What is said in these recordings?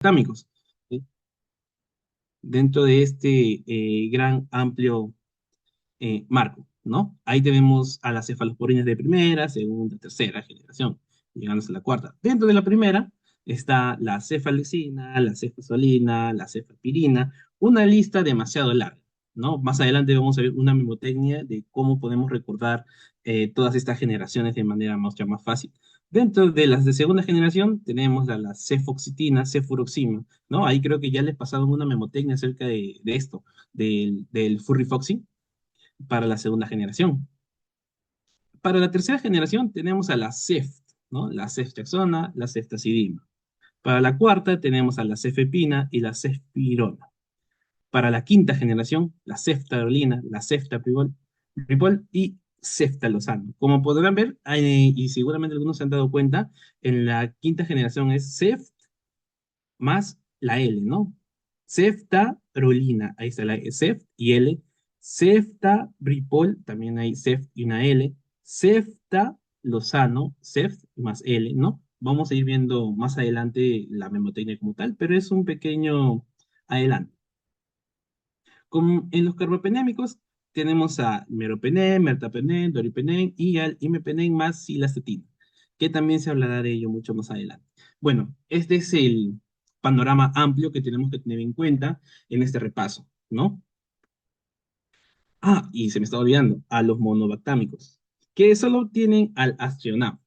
Atámicos, ¿sí? Dentro de este gran amplio marco, ¿no? Ahí tenemos a las cefalosporinas de primera, segunda, tercera generación, llegando hasta la cuarta. Dentro de la primera está la cefalexina, la cefazolina, la cefalpirina, una lista demasiado larga, ¿no? Más adelante vamos a ver una memotecnia de cómo podemos recordar todas estas generaciones de manera mucho más fácil. Dentro de las de segunda generación tenemos a la cefoxitina, cefuroxima, ¿no? Ahí creo que ya les pasaron una memotecnia acerca de esto, del furrifoxin para la segunda generación. Para la tercera generación tenemos a la CEFT, ¿no? La ceftriaxona, la ceftazidima. Para la cuarta tenemos a la cefepina y la cefpirona. Para la quinta generación, la ceftarolina, la ceftapripol y ceftalozano. Como podrán ver, y seguramente algunos se han dado cuenta, en la quinta generación es ceft más la L, ¿no? Ceftarolina, ahí está la ceft y L. Ceftabripol, también hay ceft y una L. Ceftalozano, ceft más L, ¿no? Vamos a ir viendo más adelante la memotecnia como tal, pero es un pequeño adelanto. Como en los carbapenémicos tenemos a meropenem, mertapenem, doripenem y al imipenem más cilacetina, que también se hablará de ello mucho más adelante. Bueno, este es el panorama amplio que tenemos que tener en cuenta en este repaso, ¿no? Ah, y se me está olvidando, a los monobactámicos, que solo tienen al astronauta.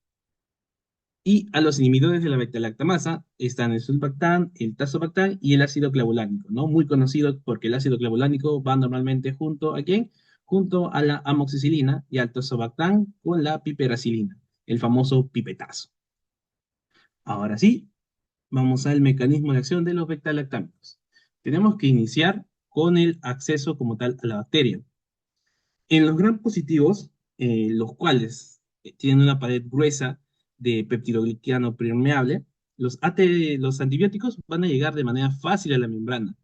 Y a los inhibidores de la beta-lactamasa están el sulbactán, el tazobactán y el ácido clavulánico, ¿no? Muy conocido porque el ácido clavulánico va normalmente junto a ¿quién? Junto a la amoxicilina y al tazobactán con la piperacilina, el famoso pipetazo. Ahora sí, vamos al mecanismo de acción de los beta-lactámicos. Tenemos que iniciar con el acceso como tal a la bacteria. En los gram positivos, los cuales tienen una pared gruesa de peptidoglicano permeable, los antibióticos van a llegar de manera fácil a la membrana.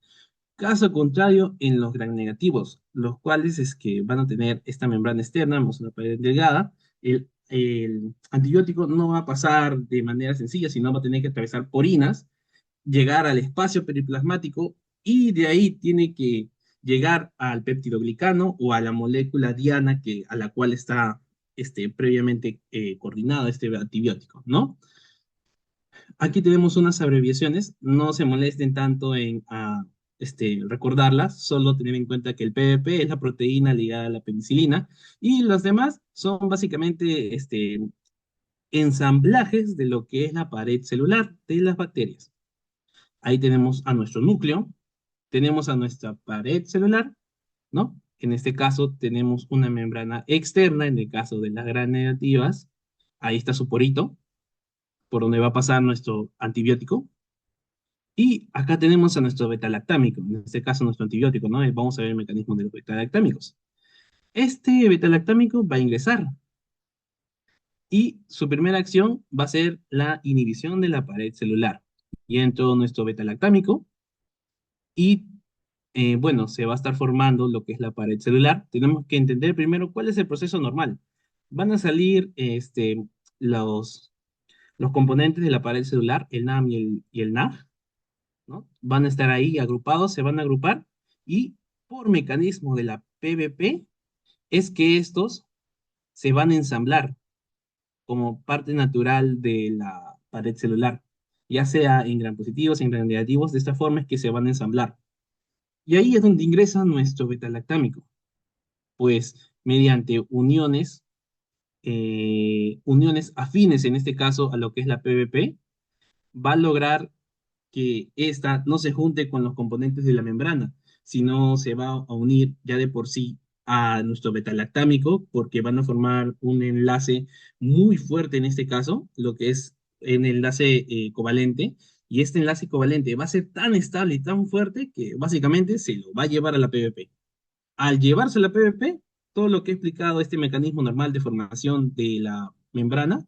Caso contrario, en los gram negativos, los cuales es que van a tener esta membrana externa, más una pared delgada, el antibiótico no va a pasar de manera sencilla, sino va a tener que atravesar porinas, llegar al espacio periplasmático y de ahí tiene que llegar al peptidoglicano o a la molécula diana a la cual está previamente coordinado este antibiótico, ¿no? Aquí tenemos unas abreviaciones, no se molesten tanto en recordarlas, solo tener en cuenta que el PVP es la proteína ligada a la penicilina y los demás son básicamente ensamblajes de lo que es la pared celular de las bacterias. Ahí tenemos a nuestro núcleo, tenemos a nuestra pared celular, ¿no? En este caso tenemos una membrana externa, en el caso de las gram negativas, ahí está su porito, por donde va a pasar nuestro antibiótico. Y acá tenemos a nuestro betalactámico, en este caso nuestro antibiótico, ¿no? Vamos a ver el mecanismo de los betalactámicos. Este betalactámico va a ingresar y su primera acción va a ser la inhibición de la pared celular. Y entró nuestro betalactámico y bueno, se va a estar formando lo que es la pared celular. Tenemos que entender primero cuál es el proceso normal. Van a salir los, los componentes de la pared celular, el NAM y el NAG, ¿no? Van a estar ahí agrupados, se van a agrupar y por mecanismo de la PVP es que estos se van a ensamblar como parte natural de la pared celular, ya sea en gran positivos, en gran negativos, de esta forma es que se van a ensamblar. Y ahí es donde ingresa nuestro betalactámico, pues mediante uniones afines, en este caso a lo que es la PVP, va a lograr que ésta no se junte con los componentes de la membrana, sino se va a unir ya de por sí a nuestro betalactámico, porque van a formar un enlace muy fuerte en este caso, lo que es un enlace covalente, y este enlace covalente va a ser tan estable y tan fuerte que básicamente se lo va a llevar a la PVP. Al llevarse la PVP, todo lo que he explicado, este mecanismo normal de formación de la membrana,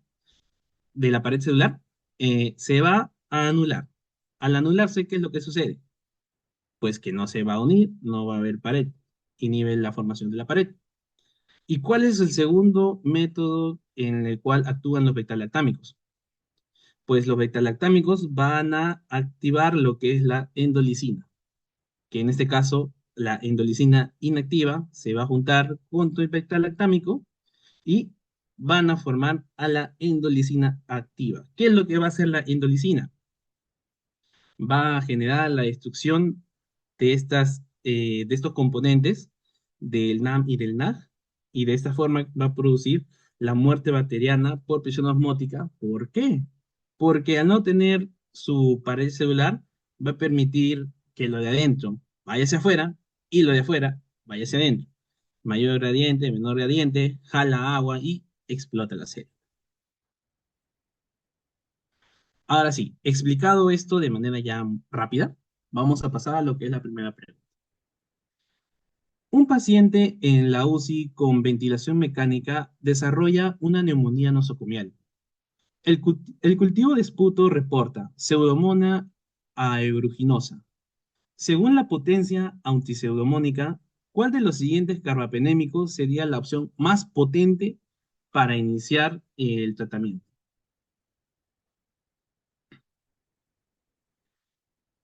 de la pared celular, se va a anular. Al anularse, ¿qué es lo que sucede? Pues que no se va a unir, no va a haber pared, inhibe la formación de la pared. ¿Y cuál es el segundo método en el cual actúan los betalactámicos? Pues los betalactámicos van a activar lo que es la endolicina, que en este caso la endolicina inactiva se va a juntar con tu betalactámico y van a formar a la endolicina activa. ¿Qué es lo que va a hacer la endolicina? Va a generar la destrucción de estos componentes del NAM y del NAG, y de esta forma va a producir la muerte bacteriana por presión osmótica. ¿Por qué? Porque al no tener su pared celular, va a permitir que lo de adentro vaya hacia afuera y lo de afuera vaya hacia adentro. Mayor gradiente, menor gradiente, jala agua y explota la célula. Ahora sí, explicado esto de manera ya rápida, vamos a pasar a lo que es la primera pregunta. Un paciente en la UCI con ventilación mecánica desarrolla una neumonía nosocomial. El cultivo de esputo reporta Pseudomonas aeruginosa. Según la potencia antipseudomónica, ¿cuál de los siguientes carbapenémicos sería la opción más potente para iniciar el tratamiento?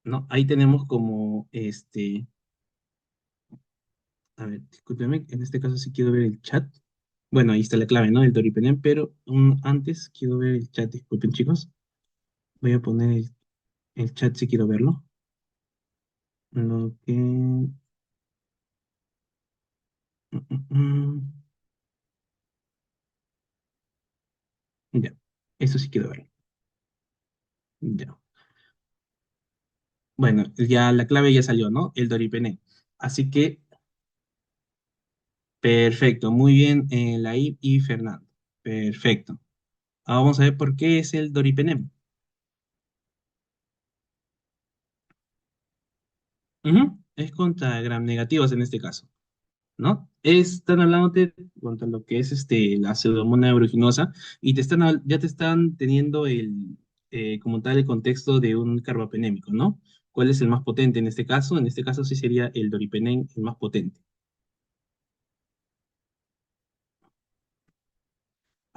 ¿No? Ahí tenemos como a ver, discúlpeme, en este caso sí quiero ver el chat. Bueno, ahí está la clave, ¿no? El Doripenem, pero antes quiero ver el chat, disculpen chicos. Voy a poner el chat si quiero verlo. Lo que... mm. Ya, eso sí quiero verlo. Ya. Bueno, ya la clave ya salió, ¿no? El Doripenem. Así que, perfecto, muy bien, Lair y Fernando. Perfecto. Ahora vamos a ver por qué es el Doripenem. Ujú. Es contra gram negativos en este caso. ¿No? Están hablándote contra lo que es la pseudomonas aeruginosa y ya te están teniendo como tal el contexto de un carbapenémico, ¿no? ¿Cuál es el más potente en este caso? En este caso sí sería el doripenem el más potente.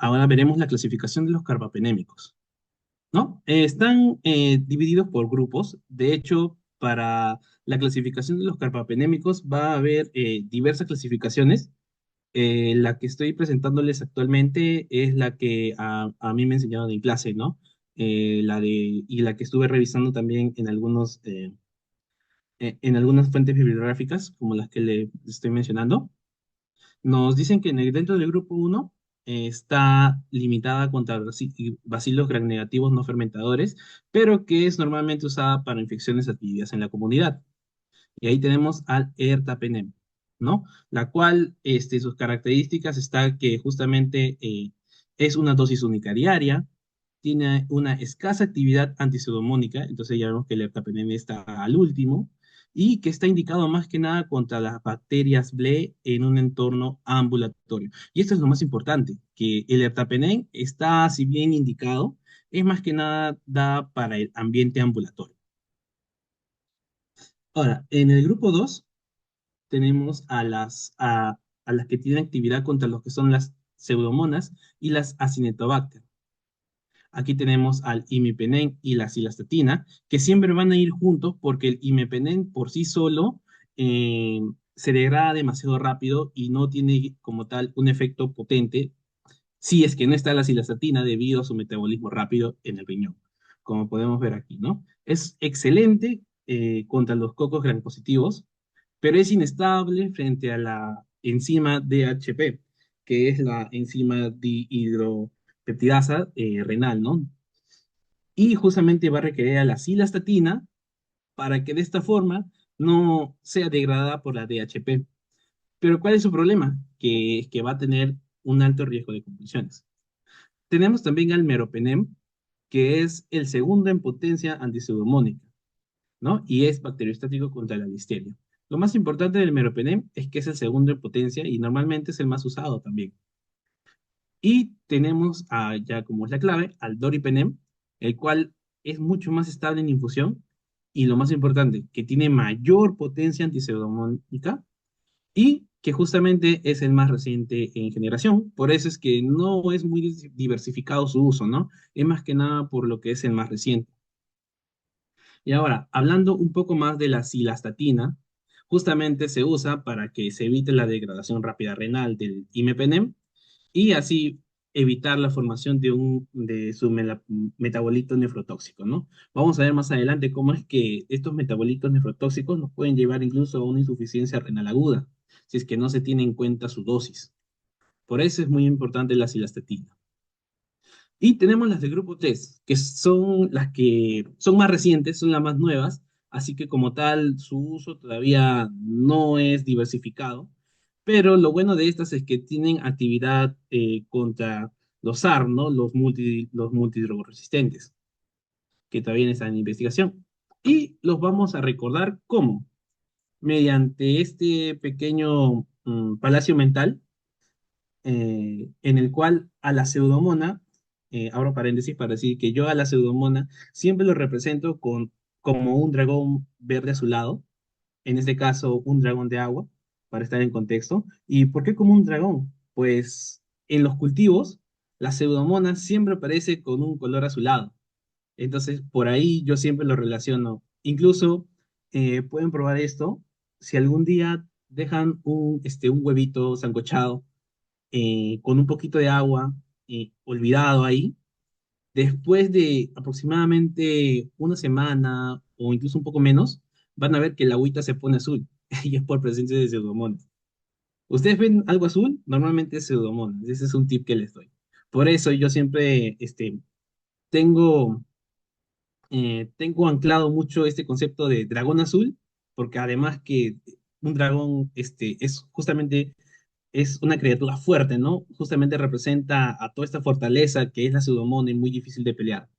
Ahora veremos la clasificación de los carbapenémicos, ¿no? Están divididos por grupos. De hecho, para la clasificación de los carbapenémicos va a haber diversas clasificaciones. La que estoy presentándoles actualmente es la que a mí me enseñaron en clase, ¿no? Y la que estuve revisando también en algunas fuentes bibliográficas, como las que le estoy mencionando. Nos dicen que dentro del grupo uno está limitada contra bacilos gram negativos no fermentadores, pero que es normalmente usada para infecciones adquiridas en la comunidad. Y ahí tenemos al ertapenem, ¿no? La cual, sus características está que justamente es una dosis única diaria, tiene una escasa actividad antipseudomónica, entonces ya vemos que el ertapenem está al último, y que está indicado más que nada contra las bacterias BLE en un entorno ambulatorio. Y esto es lo más importante, que el ertapenem está, si bien indicado, es más que nada da para el ambiente ambulatorio. Ahora, en el grupo 2 tenemos a las que tienen actividad contra lo que son las pseudomonas y las acinetobacter. Aquí tenemos al imipenem y la cilastatina, que siempre van a ir juntos porque el imipenem por sí solo eh, se degrada demasiado rápido y no tiene como tal un efecto potente si es que no está la cilastatina debido a su metabolismo rápido en el riñón, como podemos ver aquí, ¿no? Es excelente contra los cocos gram positivos, pero es inestable frente a la enzima DHP, que es la enzima dihidropeptidasa renal, ¿no? Y justamente va a requerir a la cilastatina para que de esta forma no sea degradada por la DHP. Pero ¿cuál es su problema? Que va a tener un alto riesgo de convulsiones. Tenemos también al meropenem, que es el segundo en potencia antipseudomónica, ¿no? Y es bacteriostático contra la listeria. Lo más importante del meropenem es que es el segundo en potencia y normalmente es el más usado también. Y tenemos, ya como es la clave, al doripenem, el cual es mucho más estable en infusión y lo más importante, que tiene mayor potencia antipseudomónica y que justamente es el más reciente en generación. Por eso es que no es muy diversificado su uso, ¿no? Es más que nada por lo que es el más reciente. Y ahora, hablando un poco más de la cilastatina, justamente se usa para que se evite la degradación rápida renal del imipenem y así evitar la formación de su metabolito nefrotóxico, ¿no? Vamos a ver más adelante cómo es que estos metabolitos nefrotóxicos nos pueden llevar incluso a una insuficiencia renal aguda, si es que no se tiene en cuenta su dosis. Por eso es muy importante la cilastatina. Y tenemos las de grupo 3, que son las que son más recientes, son las más nuevas, así que como tal su uso todavía no es diversificado, pero lo bueno de estas es que tienen actividad contra los SAR, ¿no? Los multidrogoresistentes, que todavía están en investigación. Y los vamos a recordar cómo, mediante este pequeño palacio mental, en el cual a la pseudomona, abro paréntesis para decir que yo a la pseudomona siempre lo represento como un dragón verde azulado, en este caso un dragón de agua, para estar en contexto. ¿Y por qué como un dragón? Pues en los cultivos, la pseudomona siempre aparece con un color azulado. Entonces, por ahí yo siempre lo relaciono. Incluso pueden probar esto si algún día dejan un huevito sancochado con un poquito de agua, olvidado ahí. Después de aproximadamente una semana o incluso un poco menos, van a ver que la agüita se pone azul y es por presencia de pseudomonas. ¿Ustedes ven algo azul? Normalmente es pseudomonas. Ese es un tip que les doy. Por eso yo siempre tengo, tengo anclado mucho este concepto de dragón azul, porque además que un dragón es justamente es una criatura fuerte, ¿no? Justamente representa a toda esta fortaleza que es la pseudomona y muy difícil de pelear.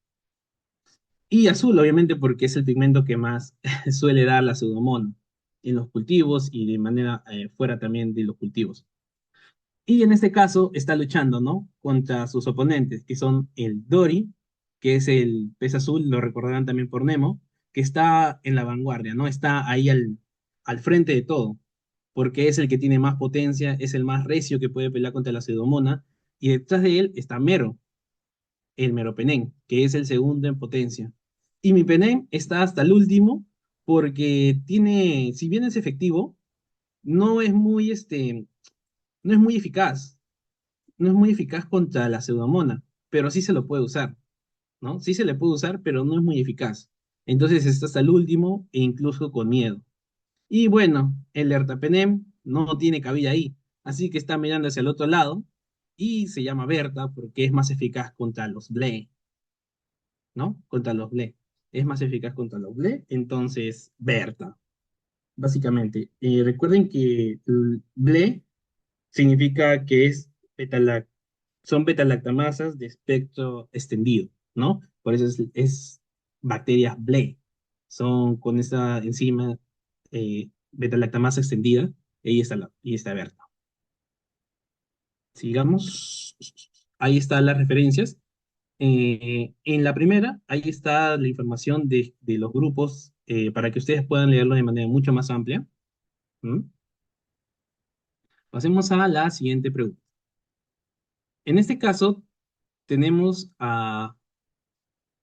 Y azul, obviamente, porque es el pigmento que más suele dar la pseudomona en los cultivos y de manera fuera también de los cultivos. Y en este caso está luchando, ¿no? Contra sus oponentes, que son el Dory, que es el pez azul, lo recordarán también por Nemo, que está en la vanguardia, ¿no? Está ahí al frente de todo, porque es el que tiene más potencia, es el más recio que puede pelear contra la Pseudomona, y detrás de él está Mero, el Meropenén, que es el segundo en potencia. Y mi Penén está hasta el último, porque tiene, si bien es efectivo, no es muy, no es muy eficaz, no es muy eficaz contra la Pseudomona, pero sí se lo puede usar, ¿no? Sí se le puede usar, pero no es muy eficaz. Entonces está hasta el último e incluso con miedo. Y bueno, el Ertapenem no tiene cabida ahí, así que está mirando hacia el otro lado y se llama Berta porque es más eficaz contra los Ble, ¿no? Contra los Ble. Es más eficaz contra los Ble, entonces Berta, básicamente. Recuerden que el Ble significa que son betalactamasas de espectro extendido, ¿no? Por eso es bacterias Ble. Son con esta enzima beta-lactamasa extendida, y está Berta. Sigamos. Ahí están las referencias. En la primera, ahí está la información de los grupos para que ustedes puedan leerlo de manera mucho más amplia. ¿Mm? Pasemos a la siguiente pregunta. En este caso, tenemos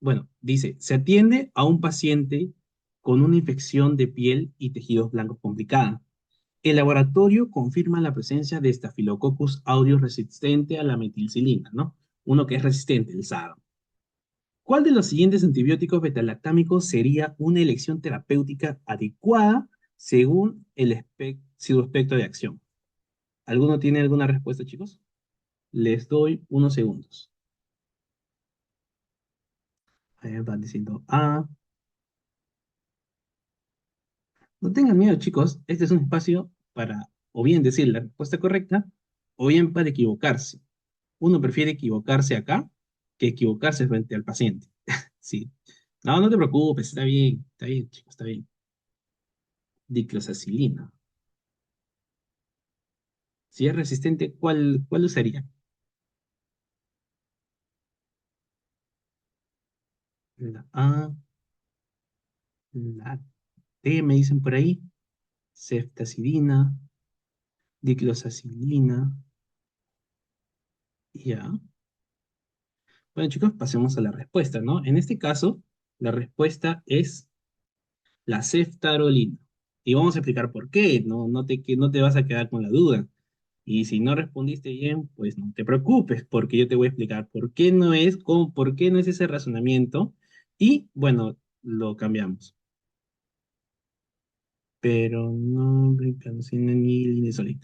bueno, dice, se atiende a un paciente con una infección de piel y tejidos blancos complicada. El laboratorio confirma la presencia de Staphylococcus aureus resistente a la metilcilina, ¿no? Uno que es resistente, el SARM. ¿Cuál de los siguientes antibióticos betalactámicos sería una elección terapéutica adecuada según su espectro de acción? ¿Alguno tiene alguna respuesta, chicos? Les doy unos segundos. Van diciendo no tengan miedo, chicos. Este es un espacio para o bien decir la respuesta correcta o bien para equivocarse. Uno prefiere equivocarse acá que equivocarse frente al paciente. Sí. No, no te preocupes, está bien, chicos, está bien. Diclosacilina. Si es resistente, ¿cuál usaría? La A, la T, me dicen por ahí. Ceftazidina. Diclosacilina, ya. Bueno, chicos, pasemos a la respuesta, ¿no? En este caso, la respuesta es la ceftarolina. Y vamos a explicar por qué, que no te vas a quedar con la duda. Y si no respondiste bien, pues no te preocupes, porque yo te voy a explicar por qué no es, por qué no es ese razonamiento. Y bueno, lo cambiamos. Pero no, brincalcina ni linesolid.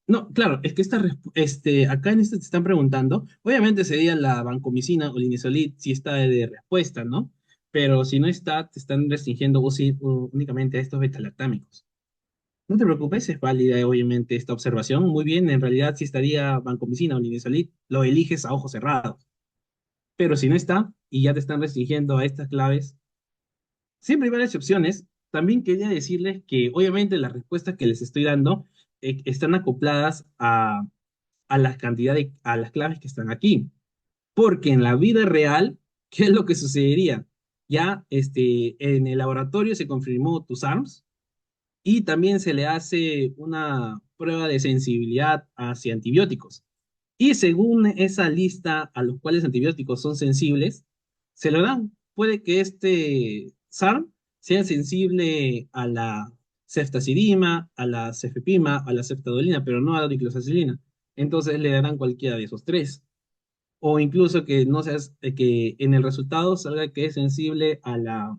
No, claro, es que acá en este te están preguntando, obviamente sería la vancomicina o linesolid si está de respuesta, ¿no? Pero si no está, te están restringiendo únicamente a estos betalactámicos. No te preocupes, es válida obviamente esta observación. Muy bien, en realidad si estaría vancomicina o linesolid, lo eliges a ojos cerrados. Pero si no está y ya te están restringiendo a estas claves, siempre hay varias opciones. También quería decirles que obviamente las respuestas que les estoy dando están acopladas a las a las claves que están aquí. Porque en la vida real, ¿qué es lo que sucedería? Ya en el laboratorio se confirmó tus ARMS y también se le hace una prueba de sensibilidad hacia antibióticos. Y según esa lista a los cuales antibióticos son sensibles, se lo dan. Puede que este SARM sea sensible a la ceftazidima, a la cefepima, a la ceftadolina, pero no a la diclosacilina. Entonces le darán cualquiera de esos tres. O incluso que no seas, que en el resultado salga que es sensible a la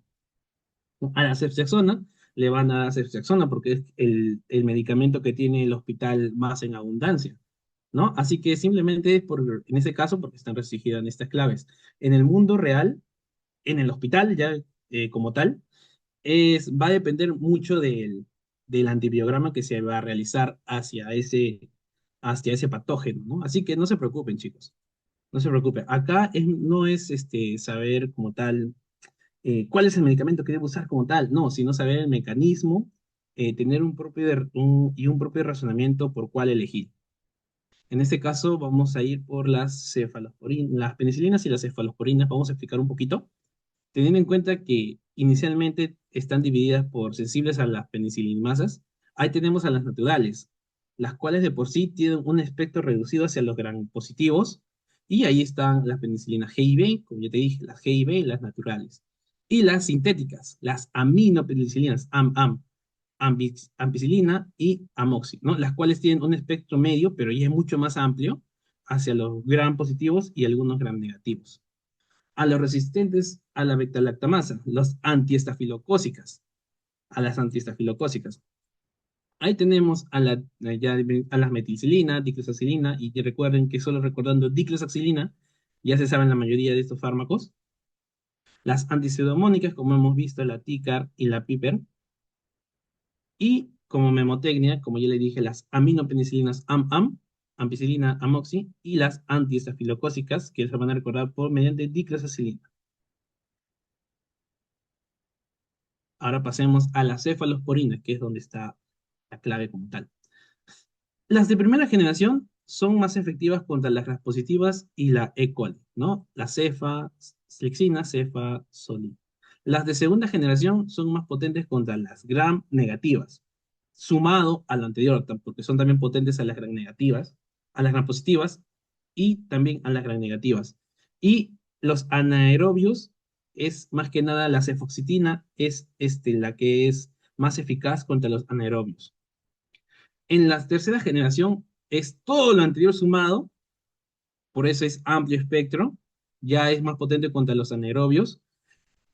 ceftriaxona, le van a dar ceftriaxona porque es el medicamento que tiene el hospital más en abundancia, ¿no? Así que simplemente es en ese caso porque están restringidas en estas claves. En el mundo real, en el hospital ya como tal, va a depender mucho del antibiograma que se va a realizar hacia ese patógeno, ¿no? Así que no se preocupen, chicos. No se preocupen. Acá no es saber como tal cuál es el medicamento que debo usar como tal, no, sino saber el mecanismo, tener un propio razonamiento por cuál elegir. En este caso vamos a ir por las cefalosporinas, las penicilinas y las cefalosporinas, vamos a explicar un poquito, teniendo en cuenta que inicialmente están divididas por sensibles a las penicilinasas, ahí tenemos a las naturales, las cuales de por sí tienen un espectro reducido hacia los gran positivos, y ahí están las penicilinas G y B, como ya te dije, las G y B, las naturales. Y las sintéticas, las aminopenicilinas, ampicilina y amoxi, ¿no? Las cuales tienen un espectro medio, pero ya es mucho más amplio hacia los gram positivos y algunos gram negativos. A los resistentes a la beta-lactamasa, los antiestafilocócicas, a las antiestafilocócicas. Ahí tenemos a las metilcilina, dicloxacilina, y recuerden que solo recordando dicloxacilina, ya se saben la mayoría de estos fármacos. Las antipseudomónicas, como hemos visto, la Ticar y la Piper. Y como memotecnia, como ya le dije, las aminopenicilinas AMAM, ampicilina, amoxi, y las antiestafilocócicas, que se van a recordar por mediante dicloxacilina. Ahora pasemos a las cefalosporinas, que es donde está la clave como tal. Las de primera generación son más efectivas contra las gram positivas y la E. coli, ¿no? La cefa, flexina, cefa, soli. Las de segunda generación son más potentes contra las gram negativas, sumado a lo anterior, porque son también potentes a las gram negativas, a las gram positivas y también a las gram negativas. Y los anaerobios es más que nada la cefoxitina, es la que es más eficaz contra los anaerobios. En la tercera generación es todo lo anterior sumado, por eso es amplio espectro, ya es más potente contra los anaerobios,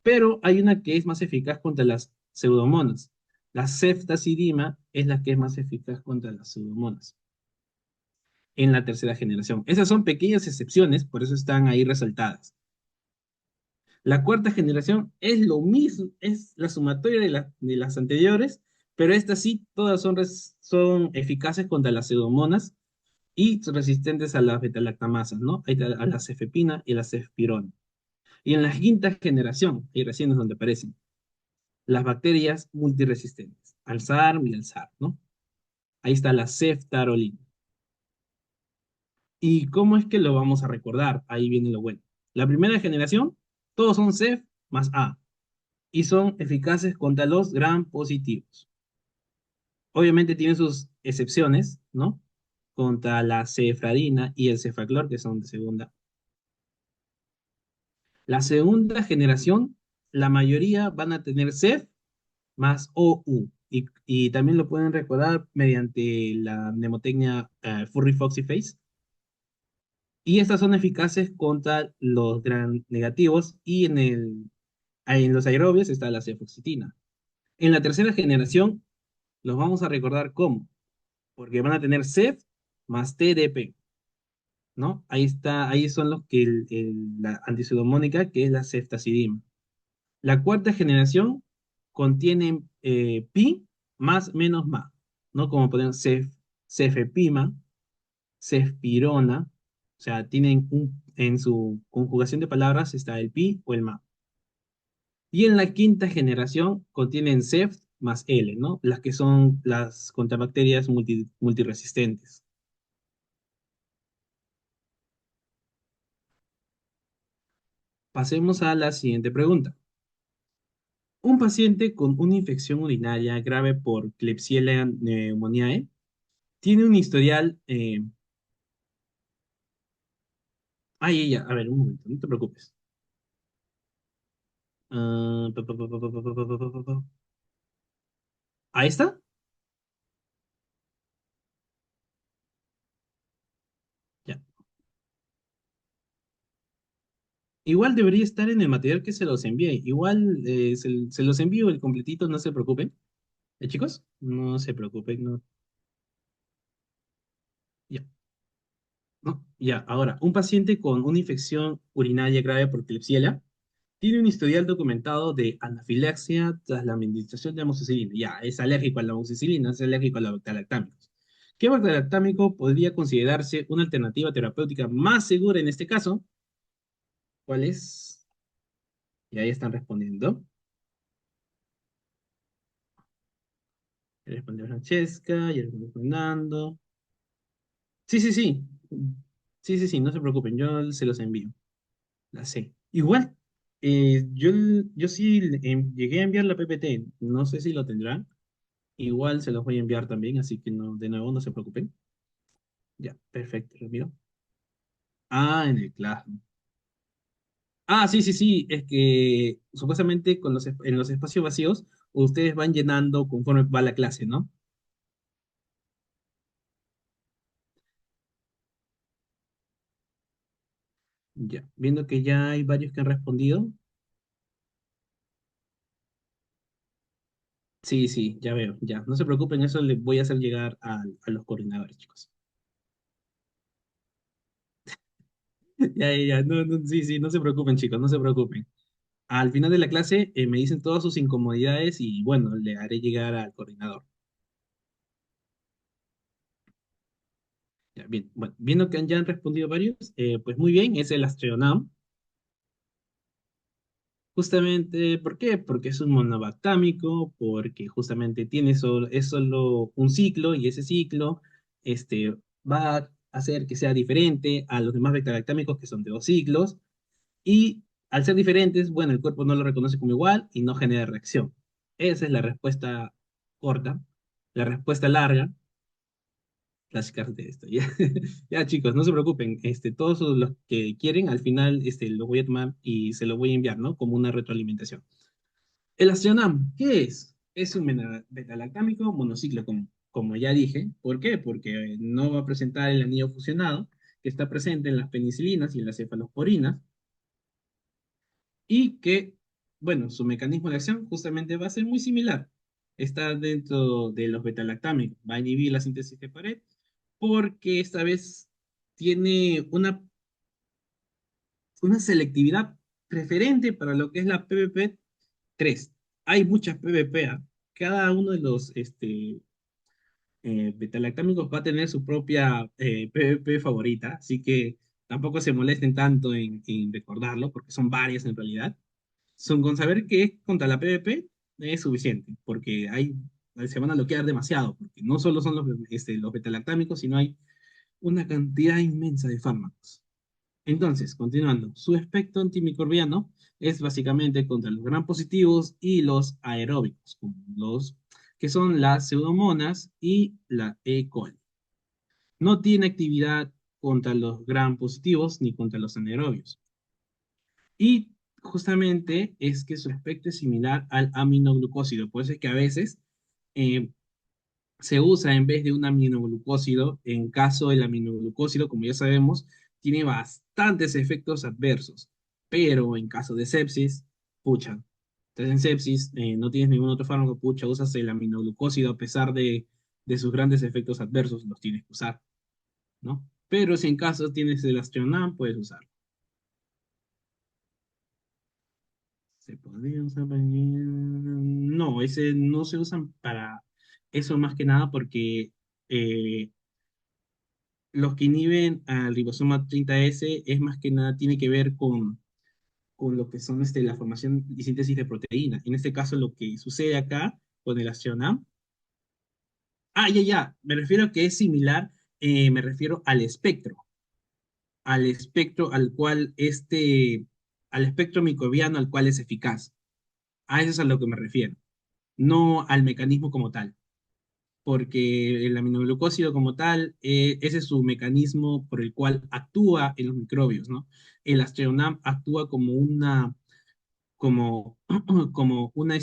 pero hay una que es más eficaz contra las pseudomonas. La ceftazidima es la que es más eficaz contra las pseudomonas en la tercera generación. Esas son pequeñas excepciones, por eso están ahí resaltadas. La cuarta generación es lo mismo, es la sumatoria de las anteriores, pero estas sí, todas son eficaces contra las pseudomonas y resistentes a las betalactamasas, ¿no? A la cefepina y la cefpirona. Y en la quinta generación, y recién es donde aparecen, las bacterias multiresistentes, al SARM y al SARM, ¿no? Ahí está la ceftarolina. ¿Y cómo es que lo vamos a recordar? Ahí viene lo bueno. La primera generación, todos son cef más A, y son eficaces contra los gram positivos. Obviamente tiene sus excepciones, ¿no? Contra la cefradina y el cefaclor, que son de segunda. La segunda generación, la mayoría van a tener cef más OU. Y también lo pueden recordar mediante la mnemotecnia Furry Foxy Face. Y estas son eficaces contra los gran negativos y en los aerobios está la cefoxitina. En la tercera generación los vamos a recordar como, porque van a tener CEF más TDP, ¿no? Ahí está, ahí son los que la antipseudomónica, que es la ceftazidima. La cuarta generación contiene pi más menos ma, ¿no? Como podemos cefepima, cefpirona, o sea, tienen en su conjugación de palabras está el pi o el ma. Y en la quinta generación contienen cef más L, ¿no? Las que son las contrabacterias multiresistentes. Pasemos a la siguiente pregunta. Un paciente con una infección urinaria grave por Klebsiella pneumoniae tiene un historial. Ay, ya, a ver, un momento, no te preocupes. Ah, ¿Ahí está? Ya. Igual debería estar en el material que se los envié. Igual se los envío el completito, no se preocupen. Chicos? No se preocupen, no. Ya. No, ya, ahora, un paciente con una infección urinaria grave por Klebsiella tiene un historial documentado de anafilaxia tras la administración de amoxicilina. Ya, es alérgico a la amoxicilina, es alérgico a los bactalactámicos. ¿Qué bactalactámico podría considerarse una alternativa terapéutica más segura en este caso? ¿Cuál es? Y ahí están respondiendo. Ya respondió Francesca, ya respondió Fernando. Sí, sí, sí. Sí, sí, sí, no se preocupen, yo se los envío. La sé. Igual, yo sí llegué a enviar la PPT, no sé si lo tendrán. Igual se los voy a enviar también, así que no, de nuevo no se preocupen. Ya, perfecto, Ramiro. Ah, en el Classroom. Ah, sí, sí, sí, es que supuestamente en los espacios vacíos ustedes van llenando conforme va la clase, ¿no? Ya, viendo que ya hay varios que han respondido. Sí, sí, ya veo, ya. No se preocupen, eso les voy a hacer llegar a los coordinadores, chicos. Ya, ya, ya, no, no, sí, sí, no se preocupen, chicos, no se preocupen. Al final de la clase me dicen todas sus incomodidades y bueno, le haré llegar al coordinador. Ya, bien, bueno, viendo que ya han respondido varios, pues muy bien, es el Astreonam. Justamente, ¿por qué? Porque es un monobactámico, porque justamente es solo un ciclo y ese ciclo va a hacer que sea diferente a los demás beta-lactámicos que son de dos ciclos y al ser diferentes, bueno, el cuerpo no lo reconoce como igual y no genera reacción. Esa es la respuesta corta. La respuesta larga, flashcards de esto. Ya, ya chicos, no se preocupen. Todos los que quieren, al final lo voy a tomar y se lo voy a enviar, ¿no? Como una retroalimentación. El Astronam, ¿qué es? Es un betalactámico monociclo, como ya dije. ¿Por qué? Porque no va a presentar el anillo fusionado que está presente en las penicilinas y en las cefalosporinas y que, bueno, su mecanismo de acción justamente va a ser muy similar. Está dentro de los betalactámicos, va a inhibir la síntesis de pared porque esta vez tiene una selectividad preferente para lo que es la PVP3. Hay muchas PVP, ¿ah? Cada uno de los betalactámicos va a tener su propia PVP favorita, así que tampoco se molesten tanto en recordarlo, porque son varias en realidad. Son con saber que es contra la PvP es suficiente, porque se van a bloquear demasiado, porque no solo son los betalactámicos, sino hay una cantidad inmensa de fármacos. Entonces, continuando, su espectro antimicrobiano es básicamente contra los gram positivos y los aeróbicos, como los que son las pseudomonas y la E. coli. No tiene actividad contra los gram positivos ni contra los anaerobios. Y justamente es que su aspecto es similar al aminoglucósido. Por eso es que a veces eh, se usa en vez de un aminoglucósido. En caso del aminoglucósido, como ya sabemos, tiene bastantes efectos adversos. Pero en caso de sepsis, pucha, estás en sepsis, no tienes ningún otro fármaco, pucha, usas el aminoglucósido a pesar de sus grandes efectos adversos, los tienes que usar, ¿no? Pero si en caso tienes el Astronam, puedes usarlo. ¿Se podría usar para... No, ese no se usan para eso más que nada porque eh, los que inhiben al ribosoma 30S es más que nada tiene que ver con lo que son la formación y síntesis de proteína. En este caso, lo que sucede acá con el Astronam. Ah, ya, ya, me refiero a que es similar, me refiero al espectro al cual al espectro microbiano al cual es eficaz. A eso es a lo que me refiero, no al mecanismo como tal, porque el aminoglucósido como tal, ese es su mecanismo por el cual actúa en los microbios, ¿no? El Astronam actúa como, como una,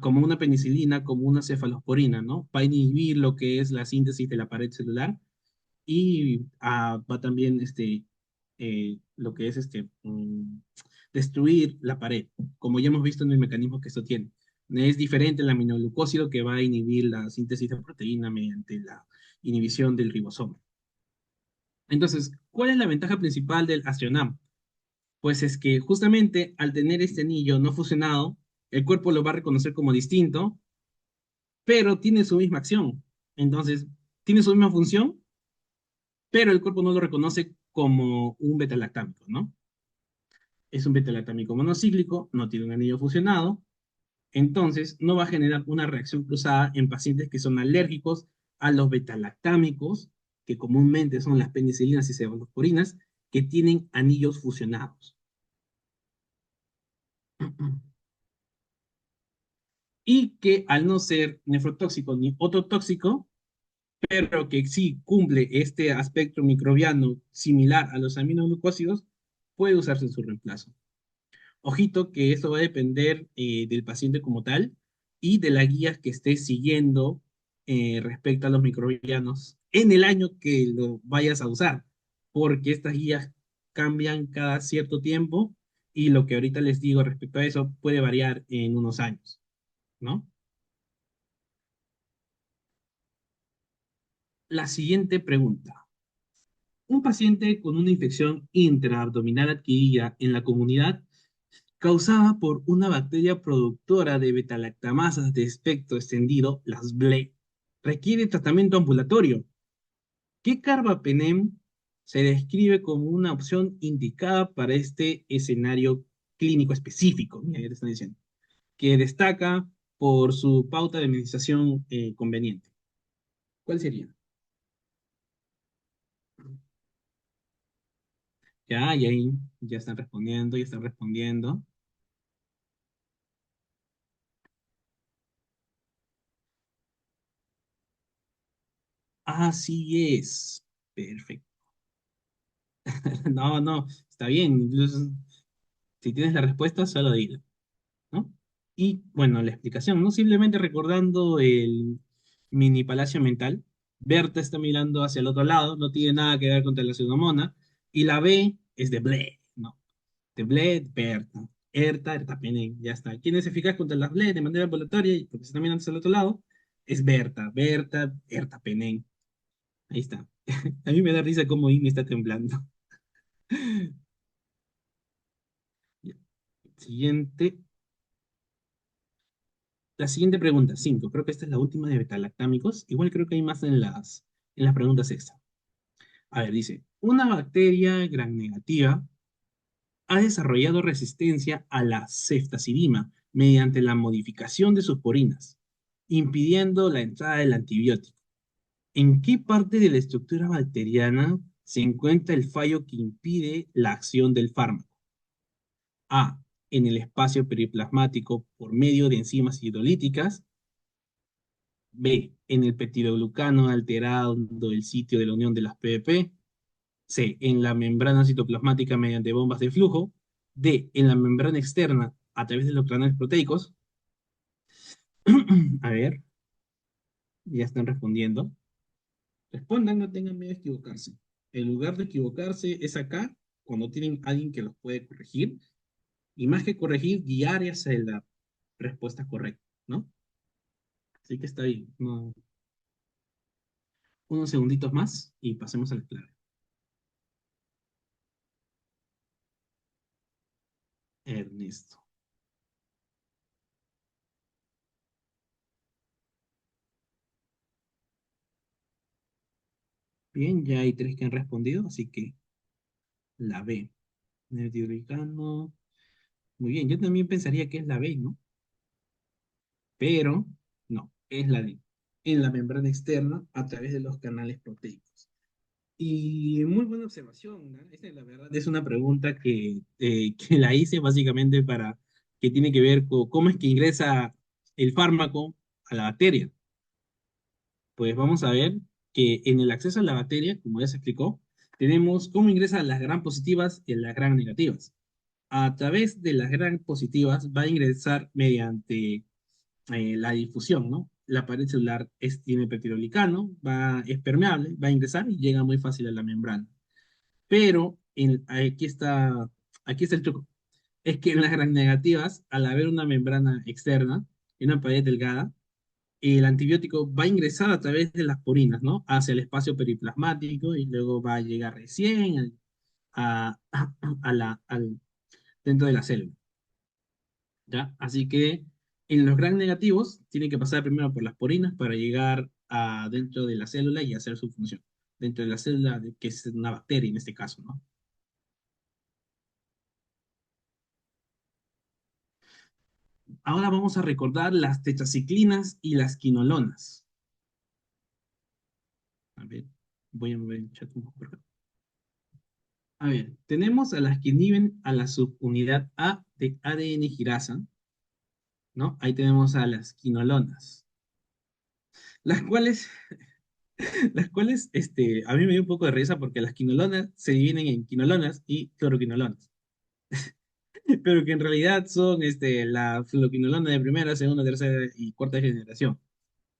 como una penicilina, como una cefalosporina, ¿no? Va a inhibir lo que es la síntesis de la pared celular y va también lo que es destruir la pared, como ya hemos visto en el mecanismo que esto tiene. Es diferente el aminoglucósido que va a inhibir la síntesis de proteína mediante la inhibición del ribosoma. Entonces, ¿cuál es la ventaja principal del Astronam? Pues es que justamente al tener este anillo no fusionado, el cuerpo lo va a reconocer como distinto, pero tiene su misma acción. Entonces, tiene su misma función, pero el cuerpo no lo reconoce como un beta-lactámico, ¿no? Es un beta-lactámico monocíclico, no tiene un anillo fusionado, entonces no va a generar una reacción cruzada en pacientes que son alérgicos a los beta-lactámicos, que comúnmente son las penicilinas y cefalosporinas, que tienen anillos fusionados. Y que al no ser nefrotóxico ni ototóxico, pero que sí cumple este aspecto microbiano similar a los aminoglucósidos, puede usarse en su reemplazo. Ojito que esto va a depender del paciente como tal y de las guías que esté siguiendo respecto a los microbianos en el año que lo vayas a usar, porque estas guías cambian cada cierto tiempo y lo que ahorita les digo respecto a eso puede variar en unos años, ¿no? La siguiente pregunta. Un paciente con una infección intraabdominal adquirida en la comunidad causada por una bacteria productora de betalactamasas de espectro extendido, las BLE, requiere tratamiento ambulatorio. ¿Qué carbapenem se describe como una opción indicada para este escenario clínico específico? Mira, ya te están diciendo, que destaca por su pauta de administración conveniente. ¿Cuál sería? Ya, y ahí ya están respondiendo, ya están respondiendo. Así es. Perfecto. No, no, está bien. Incluso si tienes la respuesta, solo dila, ¿no? Y bueno, la explicación, ¿no? Simplemente recordando el mini palacio mental. Berta está mirando hacia el otro lado, no tiene nada que ver con la pseudomona. Y la B es de Bled, ¿no? De Bled, Berta. Erta Penen, ya está. ¿Quién es eficaz contra las Bled de manera ambulatoria? Y porque se está mirando hacia el otro lado, es Berta, Erta Penen. Ahí está. A mí me da risa cómo Amy está temblando. Ya. Siguiente. La siguiente pregunta, 5. Creo que esta es la última de betalactámicos. Igual creo que hay más en las preguntas extra. A ver, dice, una bacteria gram negativa ha desarrollado resistencia a la ceftazidima mediante la modificación de sus porinas, impidiendo la entrada del antibiótico. ¿En qué parte de la estructura bacteriana se encuentra el fallo que impide la acción del fármaco? A. en el espacio periplasmático por medio de enzimas hidrolíticas. B, en el peptidoglucano alterando el sitio de la unión de las PPP. C, en la membrana citoplasmática mediante bombas de flujo. D, en la membrana externa a través de los canales proteicos. A ver, ya están respondiendo. Respondan, no tengan miedo de equivocarse. El lugar de equivocarse es acá, cuando tienen alguien que los puede corregir. Y más que corregir, guiar hacia la respuesta correcta, ¿no? Así que está bien. Unos segunditos más y pasemos al clave. Ernesto. Bien, ya hay tres que han respondido, así que la B. Nerdiuricano. Muy bien, yo también pensaría que es la B, ¿no? Pero no, es la D. En la membrana externa a través de los canales proteicos. Y muy buena observación, ¿no? Esta, la verdad, es una pregunta que la hice básicamente para que tiene que ver con cómo es que ingresa el fármaco a la bacteria. Pues vamos a ver que en el acceso a la bacteria, como ya se explicó, tenemos cómo ingresan las gram positivas y las gram negativas. A través de las gram positivas va a ingresar mediante la difusión, ¿no? La pared celular tiene peptidolicano, es permeable, va a ingresar y llega muy fácil a la membrana. Pero aquí está el truco. Es que en las gram negativas, al haber una membrana externa y una pared delgada, el antibiótico va a ingresar a través de las porinas, ¿no? Hacia el espacio periplasmático y luego va a llegar recién dentro de la célula, ¿ya? Así que en los gran negativos tiene que pasar primero por las porinas para llegar a dentro de la célula y hacer su función. Dentro de la célula, que es una bacteria en este caso, ¿no? Ahora vamos a recordar las tetraciclinas y las quinolonas. A ver, voy a mover el chat un poco por acá. A ver, tenemos a las que inhiben a la subunidad A de ADN girasa, ¿no? Ahí tenemos a las quinolonas, las cuales, a mí me dio un poco de risa porque las quinolonas se dividen en quinolonas y cloroquinolonas, pero que en realidad son la fluoroquinolona de primera, segunda, tercera y cuarta generación.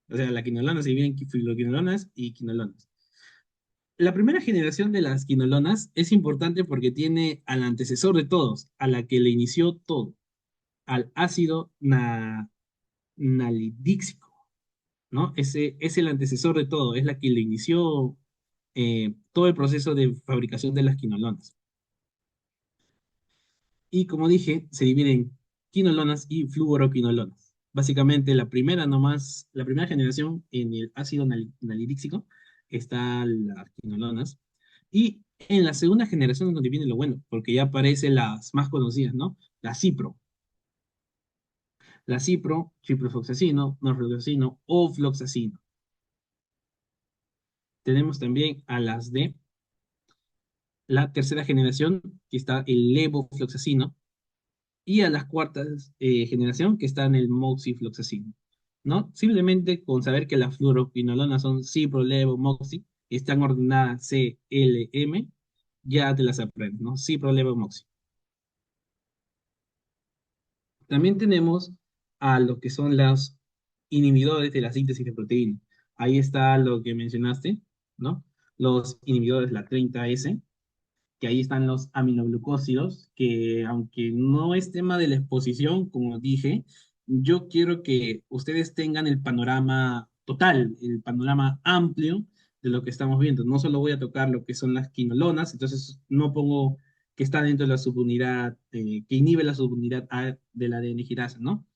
O sea, la quinolona se divide en fluoroquinolonas y quinolonas. La primera generación de las quinolonas es importante porque tiene al antecesor de todos, a la que le inició todo, al ácido nalidíxico, ¿no? Ese es el antecesor de todo, es la que le inició todo el proceso de fabricación de las quinolonas. Y como dije, se divide en quinolonas y fluoroquinolonas. Básicamente, la primera generación en el ácido nalidíxico está las quinolonas. Y en la segunda generación es donde viene lo bueno, porque ya aparecen las más conocidas, ¿no? La cipro. La cipro, ciprofloxacino, norfloxacino o floxacino. Tenemos también a las de la tercera generación, que está el levofloxacino, y a las cuartas generación, que está en el moxifloxacino, ¿no? Simplemente con saber que las fluoroquinolonas son cipro, levo, moxi, están ordenadas C, L, M, ya te las aprendes, ¿no? Cipro, levo, moxi. También tenemos a lo que son los inhibidores de la síntesis de proteína. Ahí está lo que mencionaste, ¿no? Los inhibidores, la 30S, que ahí están los aminoglucósidos, que aunque no es tema de la exposición, como dije, yo quiero que ustedes tengan el panorama total, el panorama amplio de lo que estamos viendo. No solo voy a tocar lo que son las quinolonas, entonces no pongo que está dentro de la subunidad, que inhibe la subunidad A del ADN girasa, ¿no?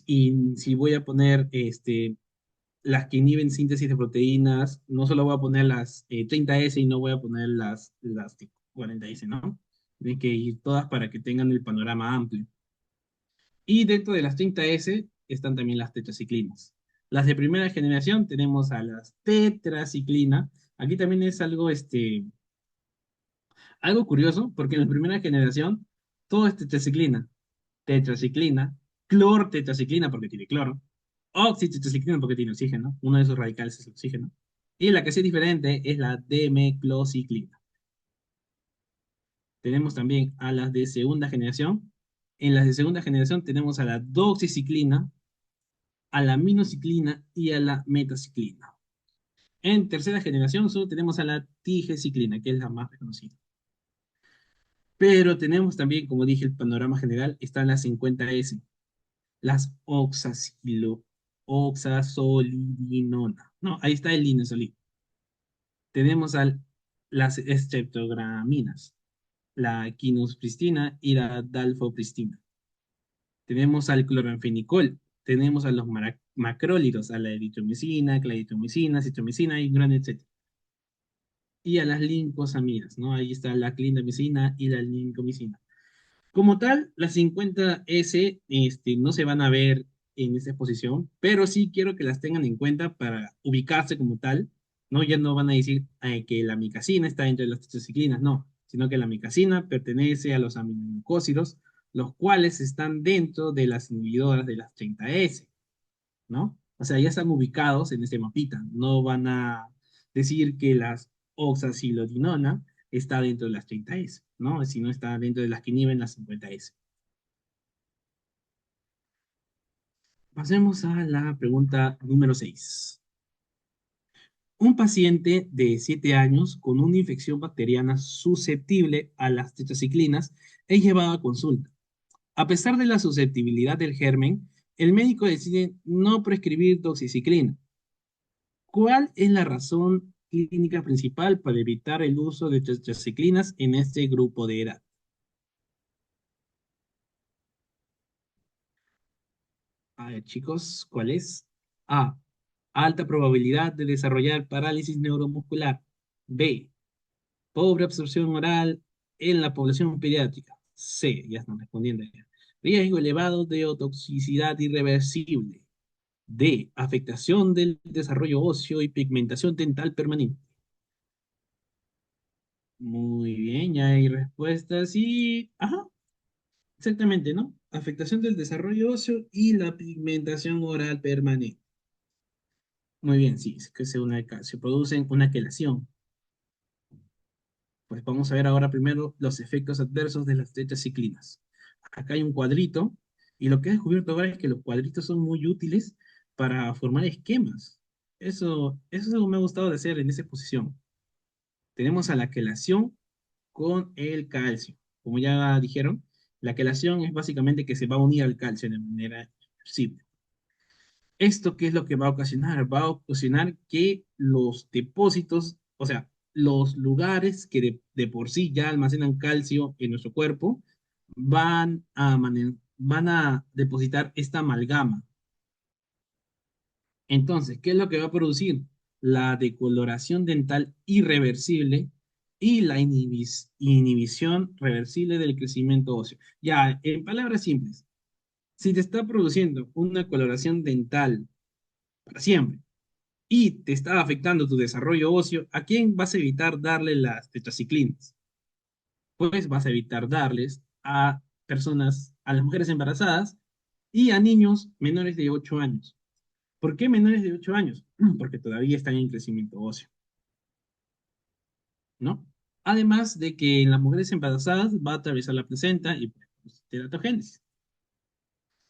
Y si voy a poner las que inhiben síntesis de proteínas, no solo voy a poner las 30S y no voy a poner las 40S, ¿no? Tienen que ir todas para que tengan el panorama amplio. Y dentro de las 30S están también las tetraciclinas. Las de primera generación tenemos a las tetraciclina. Aquí también es algo curioso, porque en la primera generación Todo es tetraciclina. Tetraciclina, clortetraciclina porque tiene cloro, oxitetraciclina porque tiene oxígeno, uno de sus radicales es el oxígeno, y la que sí es diferente es la demeclociclina. Tenemos también a las de segunda generación. En las de segunda generación tenemos a la doxiciclina, a la minociclina y a la metaciclina. En tercera generación solo tenemos a la tigeciclina, que es la más reconocida. Pero tenemos también, como dije, el panorama general, están las 50S, las oxazolidinona. No, ahí está el linosolid. Tenemos las estreptograminas, la quinospristina y la dalfopristina. Tenemos al cloranfenicol, tenemos a los macrólidos, a la eritromicina, claritromicina, citromicina y gran etcétera. Y a las lincosamidas, ¿no? Ahí está la clindamicina y la lincomicina. Como tal, las 50S no se van a ver en esta exposición, pero sí quiero que las tengan en cuenta para ubicarse como tal, ¿no? Ya no van a decir que la micacina está entre las tetraciclinas, no, sino que la micacina pertenece a los aminoglucósidos, los cuales están dentro de las inhibidoras de las 30S, ¿no? O sea, ya están ubicados en este mapita. No van a decir que las oxacilodinona está dentro de las 30S, ¿no? Si no está dentro de las que inhiben las 50S. Pasemos a la pregunta número 6. Un paciente de 7 años con una infección bacteriana susceptible a las tetraciclinas es llevado a consulta. A pesar de la susceptibilidad del germen, el médico decide no prescribir doxiciclina. ¿Cuál es la razón clínica principal para evitar el uso de tetraciclinas en este grupo de edad? A ver, chicos, ¿cuál es? A. Alta probabilidad de desarrollar parálisis neuromuscular. B. Pobre absorción oral en la población pediátrica. C. Ya están respondiendo ya. Riesgo elevado de otoxicidad irreversible. D. Afectación del desarrollo óseo y pigmentación dental permanente. Muy bien, ya hay respuestas y... Ajá, exactamente, ¿no? Afectación del desarrollo óseo y la pigmentación oral permanente. Muy bien, sí, es que se producen una quelación. Pues vamos a ver ahora primero los efectos adversos de las tetraciclinas. Acá hay un cuadrito y lo que he descubierto ahora es que los cuadritos son muy útiles para formar esquemas. Eso es algo que me ha gustado de hacer en esa exposición. Tenemos a la quelación con el calcio. Como ya dijeron, la quelación es básicamente que se va a unir al calcio de manera irreversible. ¿Esto qué es lo que va a ocasionar? Va a ocasionar que los depósitos, o sea, los lugares que de por sí ya almacenan calcio en nuestro cuerpo, van a depositar esta amalgama. Entonces, ¿qué es lo que va a producir? La decoloración dental irreversible y la inhibición reversible del crecimiento óseo. Ya, en palabras simples, si te está produciendo una coloración dental para siempre y te está afectando tu desarrollo óseo, ¿a quién vas a evitar darle las tetraciclinas? Pues vas a evitar darles a personas, a las mujeres embarazadas y a niños menores de 8 años. ¿Por qué menores de 8 años? Porque todavía están en crecimiento óseo, ¿no? Además de que en las mujeres embarazadas va a atravesar la placenta y pues, teratogénesis,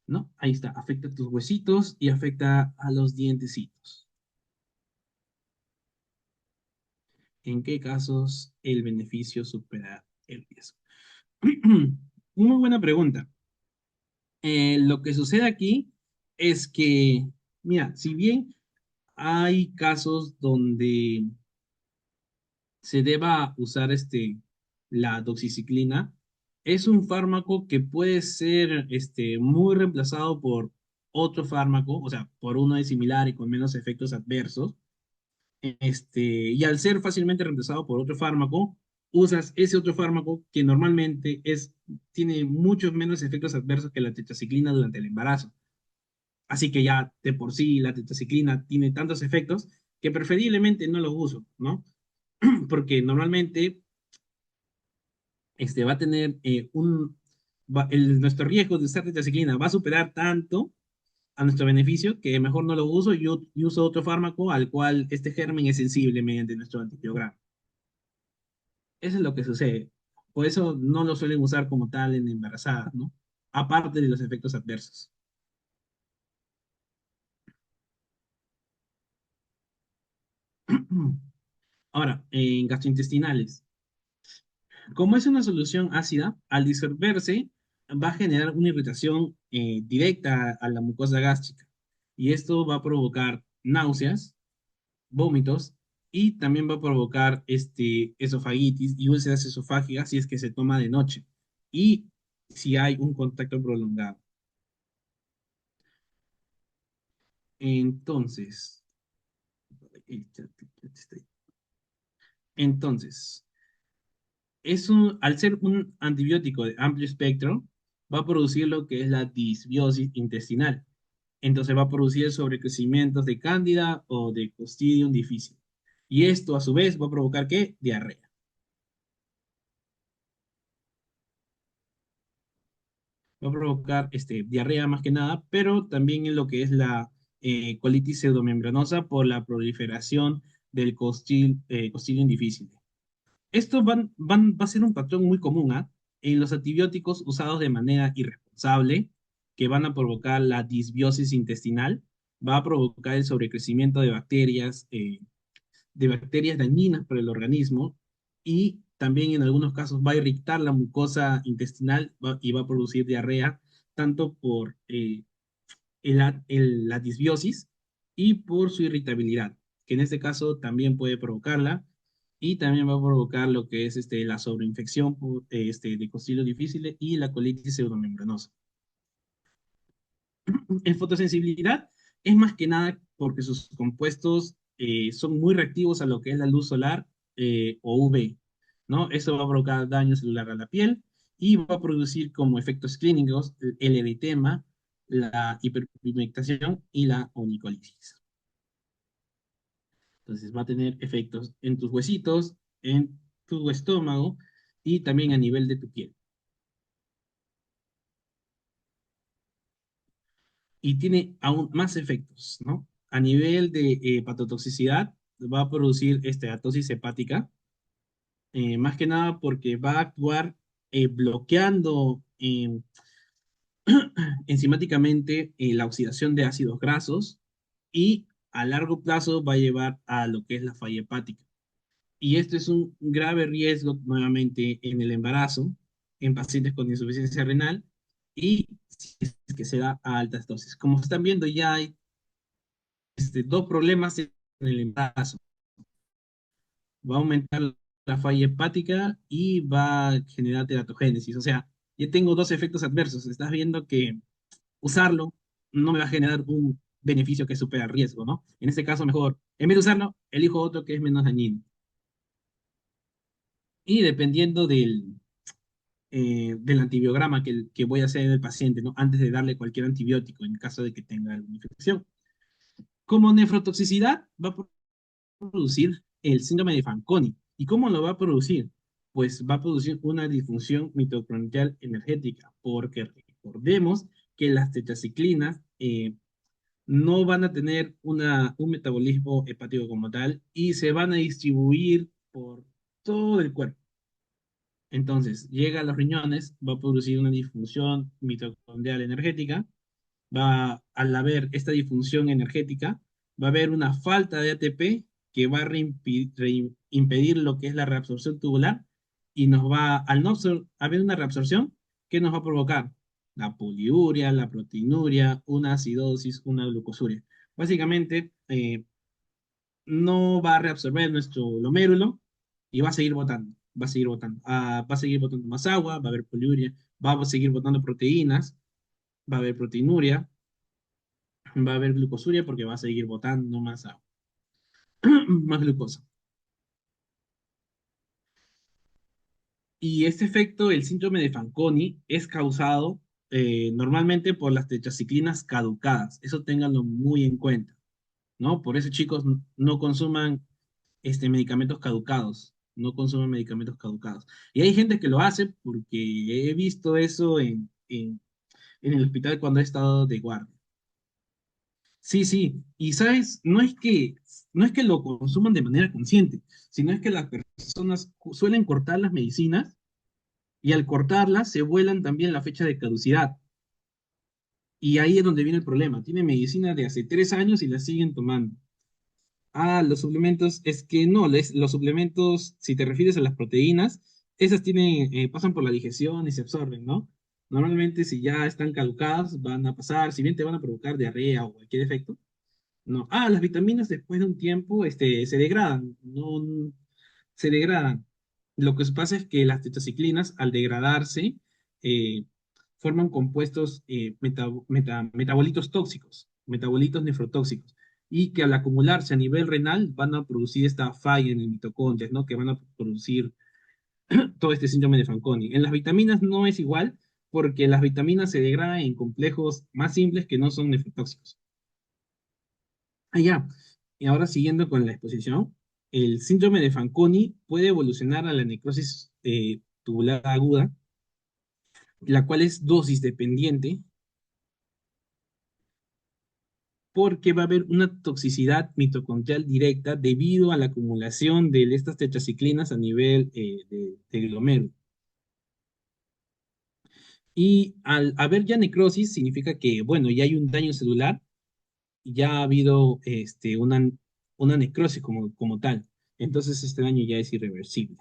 ¿no? Ahí está, afecta a tus huesitos y afecta a los dientecitos. ¿En qué casos el beneficio supera el riesgo? Muy buena pregunta. Lo que sucede aquí es que, mira, si bien hay casos donde se deba usar la doxiciclina, es un fármaco que puede ser muy reemplazado por otro fármaco, o sea, por uno de similar y con menos efectos adversos. Y al ser fácilmente reemplazado por otro fármaco, usas ese otro fármaco que normalmente tiene muchos menos efectos adversos que la tetraciclina durante el embarazo. Así que ya de por sí la tetraciclina tiene tantos efectos que preferiblemente no los uso, ¿no? Porque normalmente va a tener nuestro riesgo de usar tetraciclina va a superar tanto a nuestro beneficio que mejor no lo uso y uso otro fármaco al cual este germen es sensible mediante nuestro antibiograma. Eso es lo que sucede. Por eso no lo suelen usar como tal en embarazadas, ¿no? Aparte de los efectos adversos. Ahora, en gastrointestinales. Como es una solución ácida, al disolverse va a generar una irritación directa a la mucosa gástrica. Y esto va a provocar náuseas, vómitos y también va a provocar esofagitis y úlceras esofágicas si es que se toma de noche y si hay un contacto prolongado. Entonces, entonces, al ser un antibiótico de amplio espectro, va a producir lo que es la disbiosis intestinal. Entonces va a producir sobrecrecimientos de cándida o de Clostridium difficile. Y esto a su vez va a provocar ¿qué? Diarrea. Va a provocar diarrea más que nada, pero también en lo que es la colitis pseudomembranosa por la proliferación del Clostridium difficile. Esto va a ser un patrón muy común, ¿ah? En los antibióticos usados de manera irresponsable, que van a provocar la disbiosis intestinal, va a provocar el sobrecrecimiento de bacterias dañinas para el organismo y también en algunos casos va a irritar la mucosa intestinal y va a producir diarrea, tanto por la disbiosis y por su irritabilidad, que en este caso también puede provocarla y también va a provocar lo que es la sobreinfección de Clostridium difficile y la colitis pseudomembranosa. En fotosensibilidad es más que nada porque sus compuestos son muy reactivos a lo que es la luz solar o UV, ¿no? Eso va a provocar daño celular a la piel y va a producir como efectos clínicos el eritema, la hiperpigmentación y la onicolitis. Entonces va a tener efectos en tus huesitos, en tu estómago y también a nivel de tu piel. Y tiene aún más efectos, ¿no? A nivel de hepatotoxicidad, va a producir esteatosis hepática, más que nada porque va a actuar bloqueando enzimáticamente la oxidación de ácidos grasos y a largo plazo va a llevar a lo que es la falla hepática. Y esto es un grave riesgo nuevamente en el embarazo, en pacientes con insuficiencia renal y si es que se da a altas dosis. Como están viendo, ya hay dos problemas en el embarazo. Va a aumentar la falla hepática y va a generar teratogénesis. O sea, ya tengo dos efectos adversos. Estás viendo que usarlo no me va a generar un beneficio que supera el riesgo, ¿no? En este caso, mejor, en vez de usarlo, elijo otro que es menos dañino. Y dependiendo del antibiograma que voy a hacer en el paciente, ¿no? Antes de darle cualquier antibiótico en caso de que tenga alguna infección. Como nefrotoxicidad, va a producir el síndrome de Fanconi. ¿Y cómo lo va a producir? Pues va a producir una disfunción mitocondrial energética, porque recordemos que las tetraciclinas no van a tener un metabolismo hepático como tal y se van a distribuir por todo el cuerpo. Entonces, llega a los riñones, va a producir una disfunción mitocondrial energética, al haber esta disfunción energética, va a haber una falta de ATP que va a impedir lo que es la reabsorción tubular y al no haber una reabsorción, ¿qué nos va a provocar? La poliuria, la proteinuria, una acidosis, una glucosuria. Básicamente, no va a reabsorber nuestro glomérulo y va a seguir botando, va a seguir botando. Va a seguir botando más agua, va a haber poliuria, va a seguir botando proteínas, va a haber proteinuria, va a haber glucosuria porque va a seguir botando más agua, más glucosa. Y este efecto, el síndrome de Fanconi, es causado normalmente por las tetraciclinas caducadas. Eso ténganlo muy en cuenta, ¿no? Por eso, chicos, no consuman medicamentos caducados. no consumen medicamentos caducados. Y hay gente que lo hace porque he visto eso en el hospital cuando he estado de guardia. Sí, sí, y sabes, no es que lo consuman de manera consciente, sino es que las personas suelen cortar las medicinas y al cortarlas se vuelan también la fecha de caducidad. Y ahí es donde viene el problema. Tienen medicina de hace 3 años y la siguen tomando. Ah, los suplementos, es que no, los suplementos, si te refieres a las proteínas, esas pasan por la digestión y se absorben, ¿no? Normalmente si ya están caducadas, van a pasar, si bien te van a provocar diarrea o cualquier efecto, no. Ah, las vitaminas después de un tiempo, se degradan, no, se degradan. Lo que pasa es que las tetraciclinas, al degradarse, eh, forman compuestos, metabolitos tóxicos, metabolitos nefrotóxicos, y que al acumularse a nivel renal van a producir esta falla en el mitocondrias, ¿no? Que van a producir todo este síndrome de Fanconi. En las vitaminas no es igual, porque las vitaminas se degradan en complejos más simples que no son nefrotóxicos. Ah, ya. Y ahora siguiendo con la exposición, el síndrome de Fanconi puede evolucionar a la necrosis tubular aguda, la cual es dosis dependiente, porque va a haber una toxicidad mitocondrial directa debido a la acumulación de estas tetraciclinas a nivel de glomérulo. Y al haber ya necrosis, significa que, bueno, ya hay un daño celular, ya ha habido una necrosis como tal. Entonces, este daño ya es irreversible.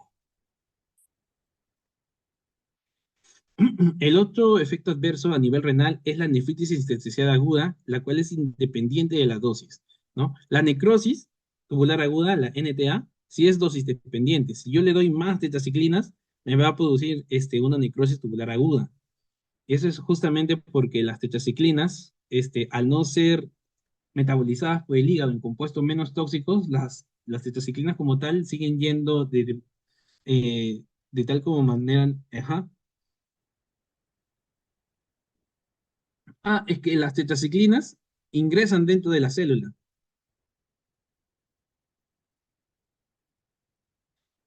El otro efecto adverso a nivel renal es la nefritis intersticial aguda, la cual es independiente de la dosis, ¿no? La necrosis tubular aguda, la NTA, sí es dosis dependiente. Si yo le doy más tetraciclinas, me va a producir una necrosis tubular aguda. Y eso es justamente porque las tetraciclinas, al no ser metabolizadas por el hígado en compuestos menos tóxicos, las tetraciclinas como tal siguen yendo de tal como manera, ajá. Ah, es que las tetraciclinas ingresan dentro de la célula.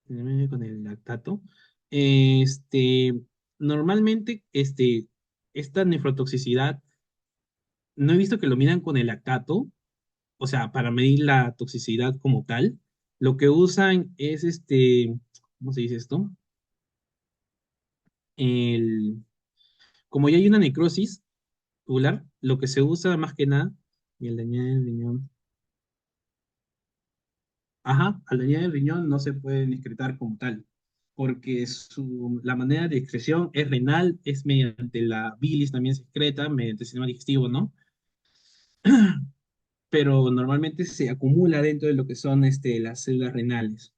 Con el lactato. Este, normalmente, esta nefrotoxicidad, no he visto que lo midan con el lactato, o sea, para medir la toxicidad como tal. Lo que usan es ¿cómo se dice esto? El, como ya hay una necrosis tubular, lo que se usa más que nada, y el dañar el riñón. Ajá, al dañar el riñón no se pueden excretar como tal, porque la manera de excreción es renal, es mediante la bilis también se excreta, mediante el sistema digestivo, ¿no? Pero normalmente se acumula dentro de lo que son las células renales.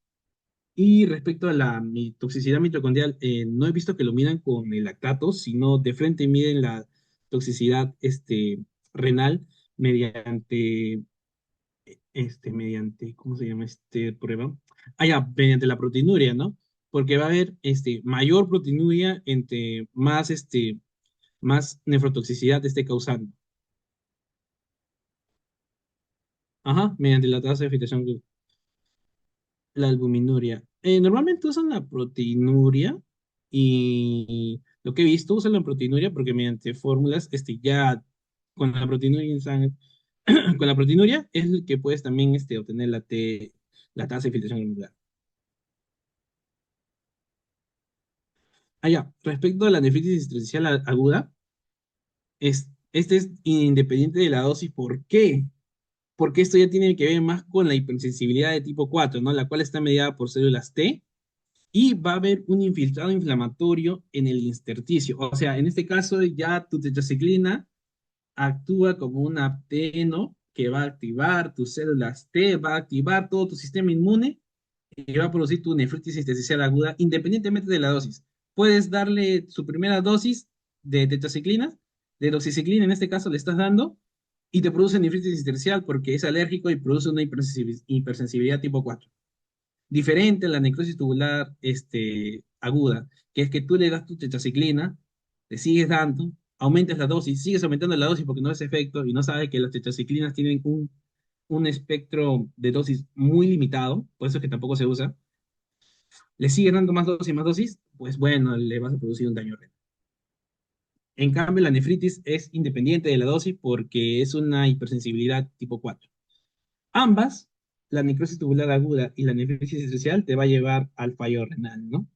Y respecto a la toxicidad mitocondrial, no he visto que lo midan con el lactato, sino de frente miden la toxicidad renal mediante ¿cómo se llama prueba? Ah, ya, mediante la proteinuria, ¿no? Porque va a haber mayor proteinuria entre más nefrotoxicidad esté causando. Ajá, mediante la tasa de filtración, la albuminuria. Normalmente usan la proteinuria y lo que he visto usan la proteinuria porque mediante fórmulas, ya con la proteinuria en sangre, con la proteinuria es el que puedes también obtener la tasa de filtración glomerular. Ah, ya. Respecto a la nefritis intersticial aguda, este es independiente de la dosis. ¿Por qué? Porque esto ya tiene que ver más con la hipersensibilidad de tipo 4, ¿no? La cual está mediada por células T y va a haber un infiltrado inflamatorio en el intersticio. O sea, en este caso ya tu tetraciclina actúa como un apteno que va a activar tus células T, va a activar todo tu sistema inmune y va a producir tu nefritis intersticial aguda independientemente de la dosis. Puedes darle su primera dosis de tetraciclina, de doxiciclina en este caso le estás dando, y te produce nefritis intersticial porque es alérgico y produce una hipersensibilidad tipo 4. Diferente a la necrosis tubular aguda, que es que tú le das tu tetraciclina, le sigues dando, aumentas la dosis, sigues aumentando la dosis porque no hace efecto y no sabes que las tetraciclinas tienen un espectro de dosis muy limitado, por eso es que tampoco se usa. ¿Le sigue dando más dosis? Pues bueno, le vas a producir un daño renal. En cambio, la nefritis es independiente de la dosis porque es una hipersensibilidad tipo 4. Ambas, la necrosis tubular aguda y la nefritis esencial, te va a llevar al fallo renal, ¿no?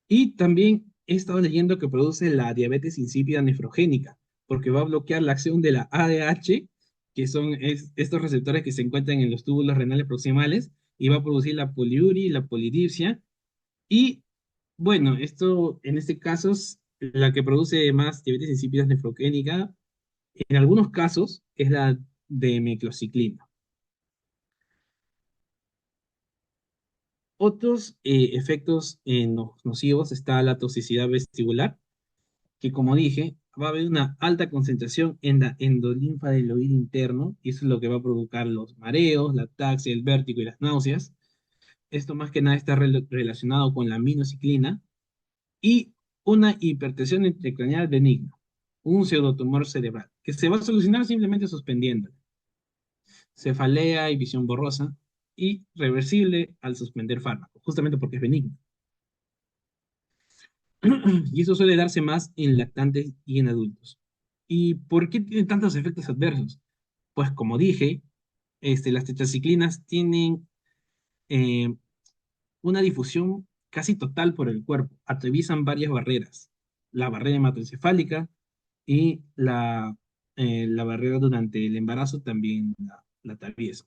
Y también he estado leyendo que produce la diabetes insípida nefrogénica, porque va a bloquear la acción de la ADH, que son estos receptores que se encuentran en los túbulos renales proximales, y va a producir la poliuria y la polidipsia. Y bueno, esto en este caso es la que produce más diabetes insípida nefrogénica, en algunos casos es la de meclociclina. Otros efectos nocivos está la toxicidad vestibular, que como dije, va a haber una alta concentración en la endolinfa del oído interno, y eso es lo que va a provocar los mareos, la ataxia, el vértigo y las náuseas. Esto más que nada está relacionado con la minociclina y una hipertensión intracraneal benigna, un pseudotumor cerebral, que se va a solucionar simplemente suspendiendo cefalea y visión borrosa, y reversible al suspender fármacos, justamente porque es benigno. Y eso suele darse más en lactantes y en adultos. ¿Y por qué tiene tantos efectos adversos? Pues como dije, las tetraciclinas tienen eh, una difusión casi total por el cuerpo, atraviesan varias barreras, la barrera hematoencefálica y la barrera durante el embarazo también la atraviesa.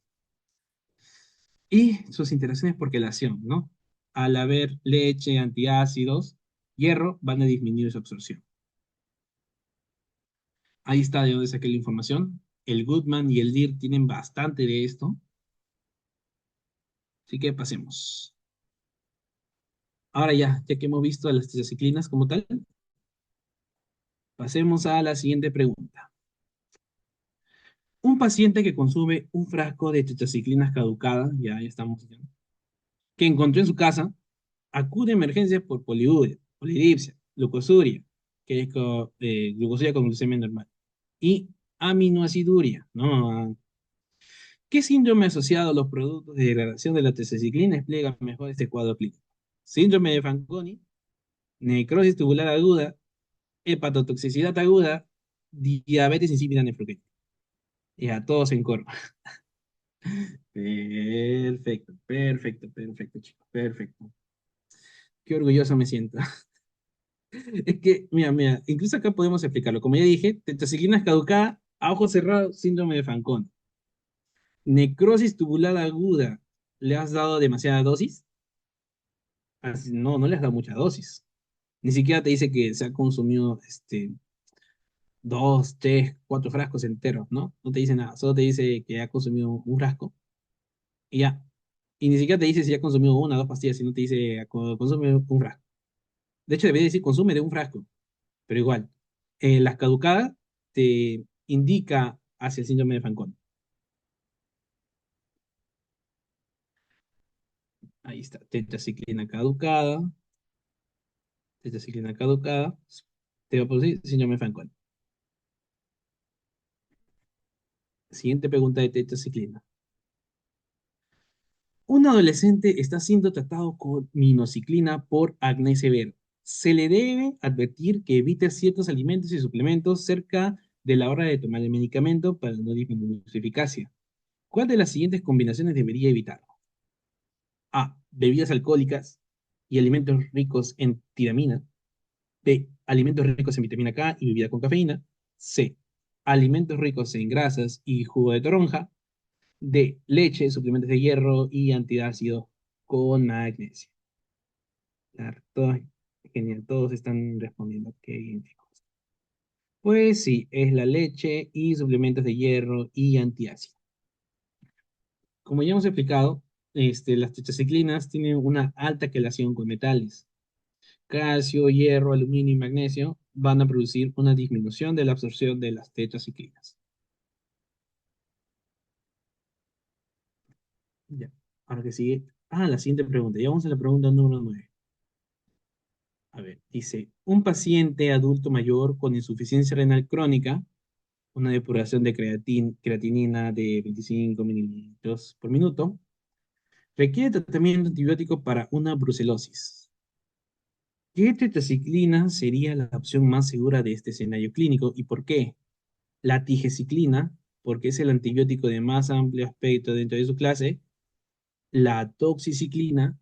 Y sus interacciones por quelación, ¿no? Al haber leche, antiácidos, hierro, van a disminuir su absorción. Ahí está de donde saqué la información. El Goodman y el Lear tienen bastante de esto, así que pasemos. Ahora ya que hemos visto a las tetraciclinas como tal, pasemos a la siguiente pregunta. Un paciente que consume un frasco de tetraciclinas caducadas, ya estamos, que encontró en su casa, acude a emergencias por poliuria, polidipsia, glucosuria, que es glucosuria con glucemia normal, y aminoaciduria, ¿no? ¿Qué síndrome asociado a los productos de degradación de la tetraciclina explica mejor este cuadro clínico? Síndrome de Fanconi, necrosis tubular aguda, hepatotoxicidad aguda, diabetes insípida nefroquética. Ya, todos en coro. Perfecto, perfecto, perfecto, chicos, perfecto. Qué orgulloso me siento. Es que, mira, incluso acá podemos explicarlo. Como ya dije, tetraciclina caducada, a ojos cerrados, síndrome de Fanconi. Necrosis tubular aguda, ¿le has dado demasiada dosis? No, no le has dado mucha dosis. Ni siquiera te dice que se ha consumido dos, tres, cuatro frascos enteros, ¿no? No te dice nada, solo te dice que ha consumido un frasco y ya. Y ni siquiera te dice si ha consumido una o dos pastillas, sino te dice consume un frasco. De hecho, debería decir consume de un frasco, pero igual. Las caducadas te indica hacia el síndrome de Fanconi. Ahí está, tetraciclina caducada, te va a producir síndrome de Fanconi. Siguiente pregunta de tetraciclina. Un adolescente está siendo tratado con minociclina por acné severo. Se le debe advertir que evite ciertos alimentos y suplementos cerca de la hora de tomar el medicamento para no disminuir su eficacia. ¿Cuál de las siguientes combinaciones debería evitar? A. Bebidas alcohólicas y alimentos ricos en tiramina. B. Alimentos ricos en vitamina K y bebida con cafeína. C. Alimentos ricos en grasas y jugo de toronja. D. Leche, suplementos de hierro y antiácido con magnesio. Claro, todo, genial, todos están respondiendo. Qué bien, chicos. Pues sí, es la leche y suplementos de hierro y antiácido. Como ya hemos explicado, las tetraciclinas tienen una alta quelación con metales. Calcio, hierro, aluminio y magnesio van a producir una disminución de la absorción de las tetraciclinas. Ya, ahora que sigue. La siguiente pregunta. Ya vamos a la pregunta número 9. A ver, dice, un paciente adulto mayor con insuficiencia renal crónica, una depuración de creatinina de 25 mililitros por minuto, Requiere tratamiento antibiótico para una brucelosis. ¿Qué tetraciclina sería la opción más segura de este escenario clínico y por qué? La tigeciclina, porque es el antibiótico de más amplio espectro dentro de su clase. La doxiciclina,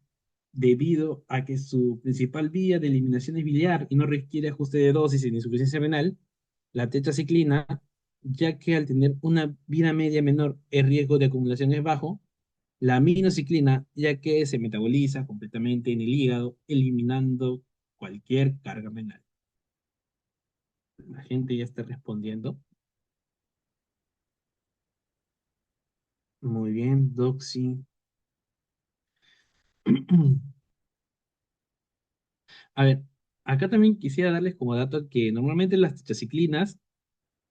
debido a que su principal vía de eliminación es biliar y no requiere ajuste de dosis en insuficiencia renal. La tetraciclina, ya que al tener una vida media menor el riesgo de acumulación es bajo. La aminociclina, ya que se metaboliza completamente en el hígado, eliminando cualquier carga renal. La gente ya está respondiendo. Muy bien, doxi. A ver, acá también quisiera darles como dato que normalmente las tetraciclinas,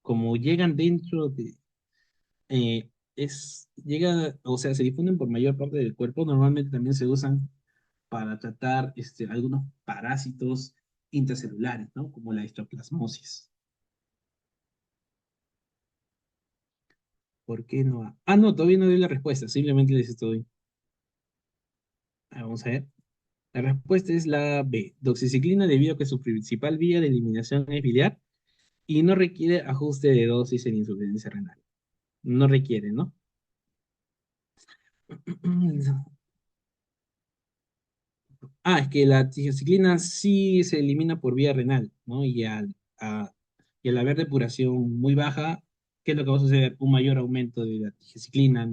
como llegan dentro de, o sea, se difunden por mayor parte del cuerpo, normalmente también se usan para tratar algunos parásitos intracelulares, ¿no? Como la histoplasmosis. ¿Por qué no? Ah, no, todavía no doy la respuesta, simplemente les estoy. Vamos a ver. La respuesta es la B, doxiciclina debido a que su principal vía de eliminación es biliar y no requiere ajuste de dosis en insuficiencia renal. No requiere, ¿no? Ah, es que la tigenciclina sí se elimina por vía renal, ¿no? Y al haber depuración muy baja, ¿qué es lo que va a suceder? Un mayor aumento de la tigenciclina,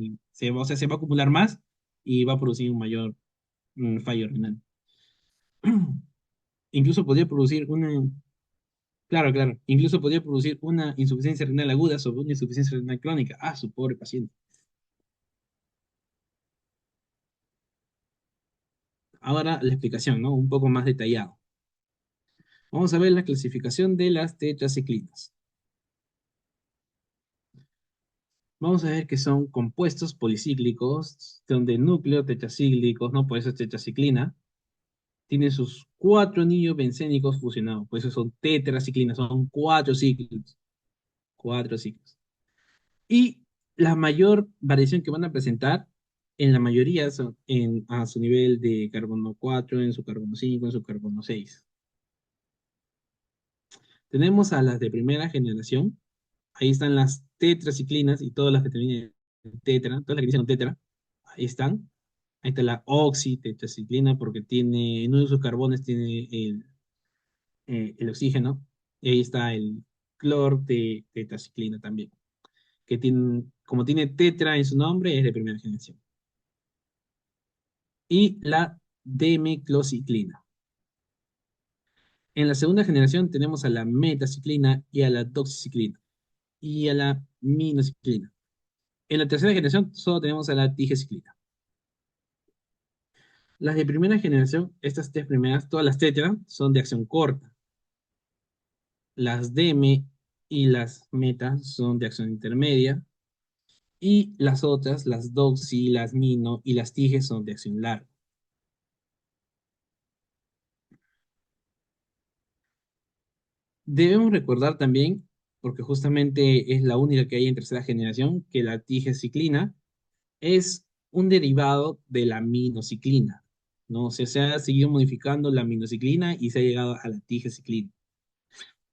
o sea, se va a acumular más y va a producir un mayor fallo renal. Incluso podría producir claro, claro, incluso podría producir una insuficiencia renal aguda sobre una insuficiencia renal crónica. Ah, su pobre paciente. Ahora la explicación, ¿no? Un poco más detallado. Vamos a ver la clasificación de las tetraciclinas. Vamos a ver que son compuestos policíclicos, son de núcleo tetracíclicos, ¿no? Por eso es tetraciclina. Tienen sus cuatro anillos bencénicos fusionados, por eso son tetraciclinas, son cuatro ciclos. Cuatro ciclos. Y la mayor variación que van a presentar, en la mayoría, son a su nivel de carbono 4, en su carbono 5, en su carbono 6. Tenemos a las de primera generación, ahí están las tetraciclinas y todas las que terminan en tetra, todas las que inician con tetra, ahí están. Ahí está la oxitetraciclina porque tiene, en uno de sus carbones tiene el oxígeno. Y ahí está el clortetraciclina también, que tiene, como tiene tetra en su nombre, es de primera generación. Y la demeclociclina. En la segunda generación tenemos a la metaciclina y a la doxiciclina y a la minociclina. En la tercera generación solo tenemos a la digeciclina. Las de primera generación, estas tres primeras, todas las tetra, son de acción corta. Las DM y las meta son de acción intermedia. Y las otras, las doxy, las mino y las tiges son de acción larga. Debemos recordar también, porque justamente es la única que hay en tercera generación, que la tigeciclina es un derivado de la minociclina, ¿no? O sea, se ha seguido modificando la minociclina y se ha llegado a la tigeciclina.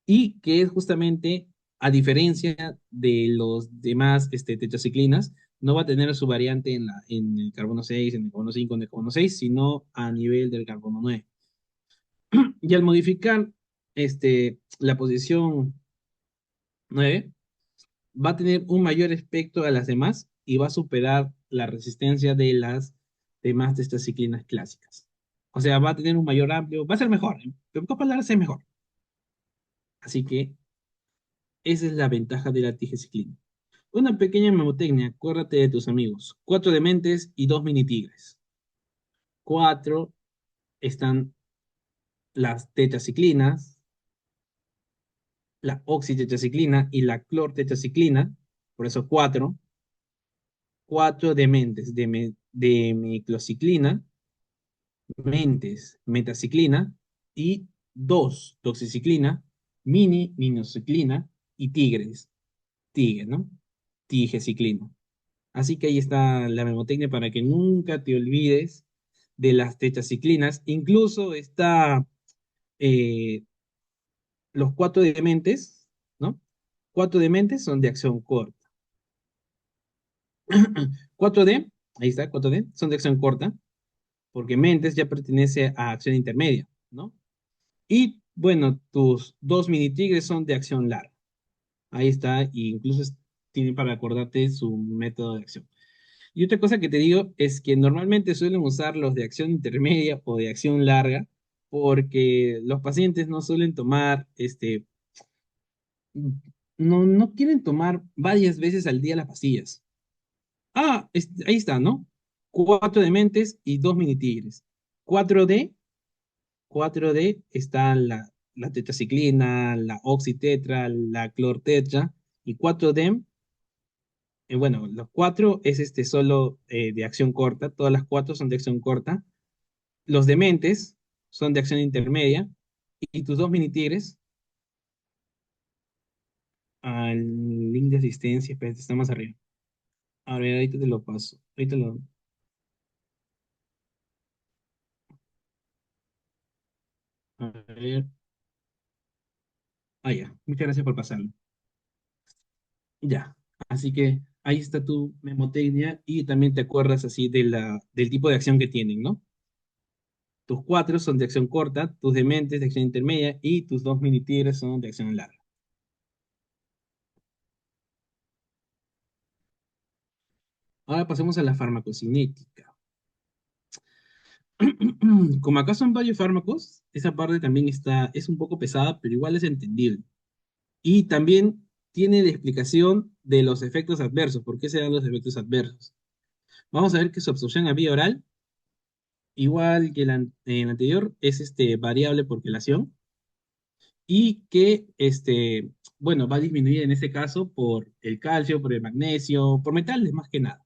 Y que es justamente, a diferencia de los demás tetraciclinas, no va a tener su variante en el carbono 6, en el carbono 5, en el carbono 6, sino a nivel del carbono 9. Y al modificar la posición 9, va a tener un mayor espectro a las demás y va a superar la resistencia de las demás de estas ciclinas clásicas. O sea, va a tener un mayor amplio, va a ser mejor, en pocas palabras, es mejor. Así que esa es la ventaja de la tigeciclina. Una pequeña memotecnia, acuérdate de tus amigos. Cuatro dementes y dos mini tigres. Cuatro están las tetraciclinas, la oxitetraciclina y la clortetraciclina, por eso cuatro. Cuatro dementes de miclociclina, mentes metaciclina y dos doxiciclina, minociclina y tigres, tigre, ¿no? Tigeciclina. Así que ahí está la memotecnia para que nunca te olvides de las tetraciclinas. Incluso está eh, los cuatro dementes, ¿no? Cuatro dementes son de acción corta. Cuatro d ahí está, cuatro d son de acción corta, porque mentes ya pertenece a acción intermedia, ¿no? Y bueno, tus dos mini tigres son de acción larga. Ahí está, e incluso tiene para acordarte su método de acción. Y otra cosa que te digo es que normalmente suelen usar los de acción intermedia o de acción larga porque los pacientes no suelen tomar, no quieren tomar varias veces al día las pastillas. Ah, ahí está, ¿no? Cuatro dementes y dos mini tigres. Cuatro d 4D está la tetraciclina, la oxitetra, la clortetra y 4D, bueno, los cuatro es solo de acción corta, todas las cuatro son de acción corta. Los dementes son de acción intermedia y tus dos mini tigres, al link de asistencia, espérate, está más arriba. A ver, ahorita te lo paso. A ver, ya, muchas gracias por pasarlo. Ya, así que ahí está tu memotecnia y también te acuerdas así del tipo de acción que tienen, ¿no? Tus cuatro son de acción corta, tus dementes de acción intermedia y tus dos mini tigres son de acción larga. Ahora pasemos a la farmacocinética. Como acá son varios fármacos, esa parte también es un poco pesada, pero igual es entendible. Y también tiene la explicación de los efectos adversos. ¿Por qué se dan los efectos adversos? Vamos a ver que su absorción a vía oral, igual que el anterior, es variable por quelación y que bueno, va a disminuir en este caso por el calcio, por el magnesio, por metales más que nada.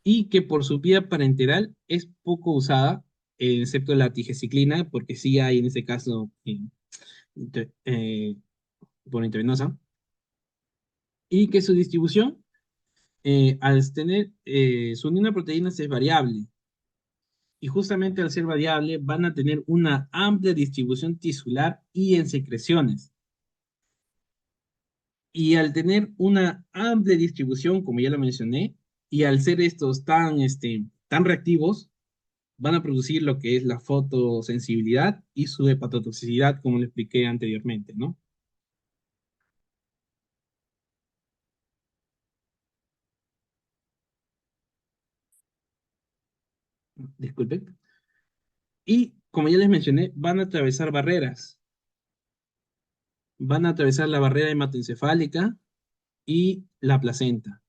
Y que por su vía parenteral es poco usada, excepto la tigeciclina, porque sí hay en este caso inter- eh, por intravenosa, y que su distribución, al tener su unión a proteínas es variable, y justamente al ser variable van a tener una amplia distribución tisular y en secreciones. Y al tener una amplia distribución, como ya lo mencioné, y al ser estos tan reactivos, van a producir lo que es la fotosensibilidad y su hepatotoxicidad, como le expliqué anteriormente, ¿no? Disculpe. Y como ya les mencioné, van a atravesar barreras. Van a atravesar la barrera hematoencefálica y la placenta.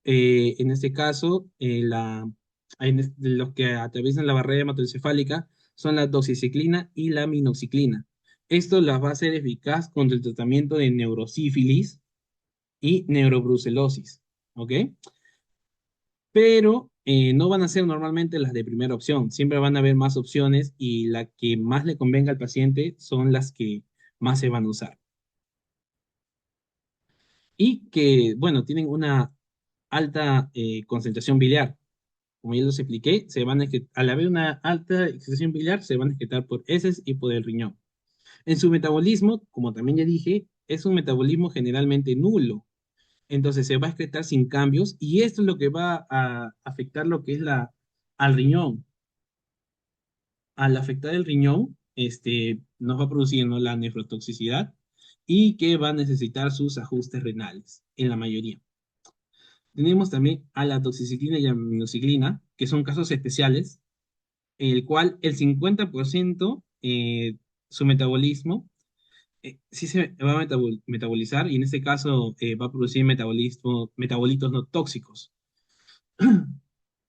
En este caso, los que atraviesan la barrera hematoencefálica son la doxiciclina y la minoxiclina. Esto las va a hacer eficaz contra el tratamiento de neurosífilis y neurobrucelosis, ¿ok? Pero no van a ser normalmente las de primera opción, siempre van a haber más opciones y la que más le convenga al paciente son las que más se van a usar. Y que, bueno, tienen una alta concentración biliar. Como ya los expliqué, al haber una alta excreción biliar, se van a excretar por heces y por el riñón. En su metabolismo, como también ya dije, es un metabolismo generalmente nulo. Entonces se va a excretar sin cambios y esto es lo que va a afectar lo que es al riñón. Al afectar el riñón, nos va produciendo la nefrotoxicidad y que va a necesitar sus ajustes renales, en la mayoría. Tenemos también a la toxiciclina y la minociclina, que son casos especiales, en el cual el 50% su metabolismo sí se va a metabolizar y en este caso va a producir metabolitos no tóxicos.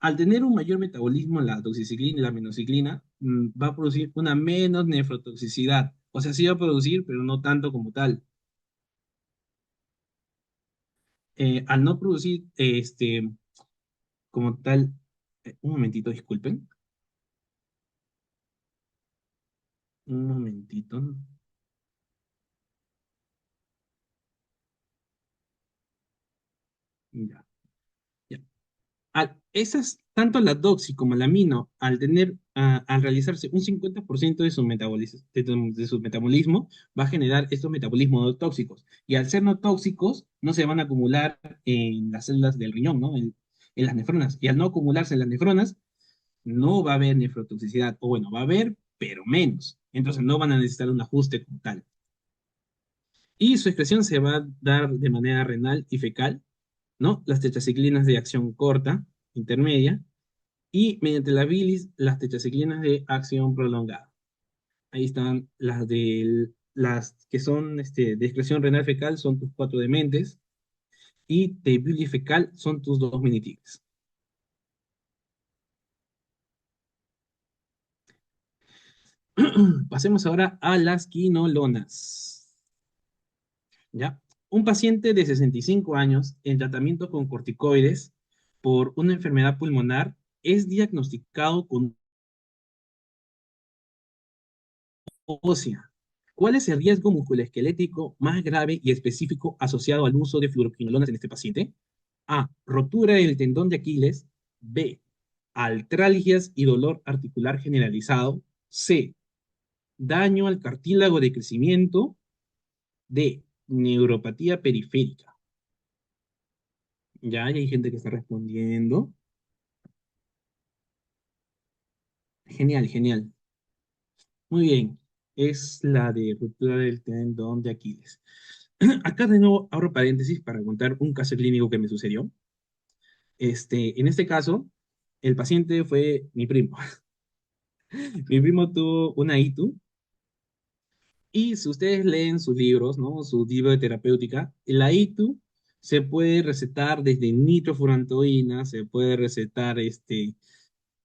Al tener un mayor metabolismo, la doxiciclina y la minociclina va a producir una menos nefrotoxicidad. O sea, sí va a producir, pero no tanto como tal. Al no producir como tal, un momentito, disculpen, un momentito. Ya, ya. Tanto la doxi como la amino, al realizarse un 50% de su metabolismo, va a generar estos metabolismos no tóxicos. Y al ser no tóxicos, no se van a acumular en las células del riñón, ¿no? En las nefronas. Y al no acumularse en las nefronas, no va a haber nefrotoxicidad. O bueno, va a haber, pero menos. Entonces no van a necesitar un ajuste como tal. Y su excreción se va a dar de manera renal y fecal, ¿no? Las tetraciclinas de acción corta, intermedia, y mediante la bilis, las tetraciclinas de acción prolongada. Ahí están las que son de excreción renal fecal, son tus cuatro dementes, y de bilis fecal son tus dos minitigres. Pasemos ahora a las quinolonas. ¿Ya? Un paciente de 65 años en tratamiento con corticoides por una enfermedad pulmonar es diagnosticado con ósea. ¿Cuál es el riesgo musculoesquelético más grave y específico asociado al uso de fluoroquinolonas en este paciente? A. Rotura del tendón de Aquiles. B. Artralgias y dolor articular generalizado. C. Daño al cartílago de crecimiento. D. Neuropatía periférica. Ya hay gente que está respondiendo. Genial, genial. Muy bien. Es la de ruptura del tendón de Aquiles. Acá de nuevo abro paréntesis para contar un caso clínico que me sucedió. En este caso, el paciente fue mi primo. Mi primo tuvo una ITU y si ustedes leen sus libros, ¿no? Su libro de terapéutica, la ITU se puede recetar desde nitrofurantoína, se puede recetar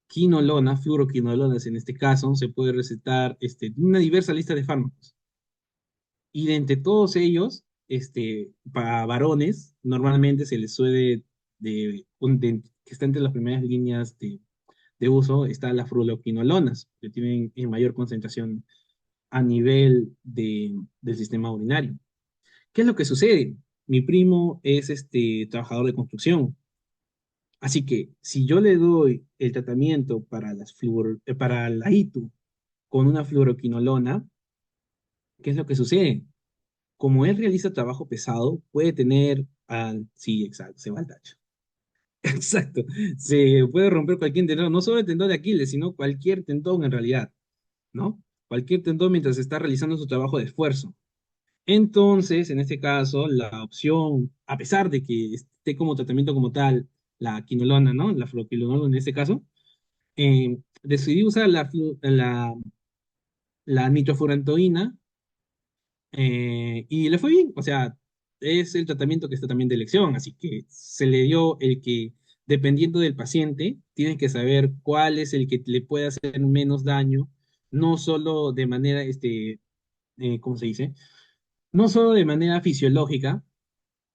quinolona, fluoroquinolonas en este caso, se puede recetar una diversa lista de fármacos. Y de entre todos ellos, para varones, normalmente se les suele, que está entre las primeras líneas de uso, está las fluoroquinolonas, que tienen en mayor concentración a nivel del sistema urinario. ¿Qué es lo que sucede? Mi primo es trabajador de construcción, así que si yo le doy el tratamiento para la ITU con una fluoroquinolona, ¿qué es lo que sucede? Como él realiza trabajo pesado, puede tener, sí, exacto, se va al tacho. Exacto, se puede romper cualquier tendón, no solo el tendón de Aquiles, sino cualquier tendón en realidad, ¿no? Cualquier tendón mientras está realizando su trabajo de esfuerzo. Entonces, en este caso, la opción, a pesar de que esté como tratamiento como tal, la quinolona, ¿no? La fluoroquinolona en este caso, decidí usar la nitrofurantoína. Y le fue bien, o sea, es el tratamiento que está también de elección, así que se le dio el que, dependiendo del paciente, tienes que saber cuál es el que le puede hacer menos daño, no solo de manera, ¿cómo se dice? No solo de manera fisiológica,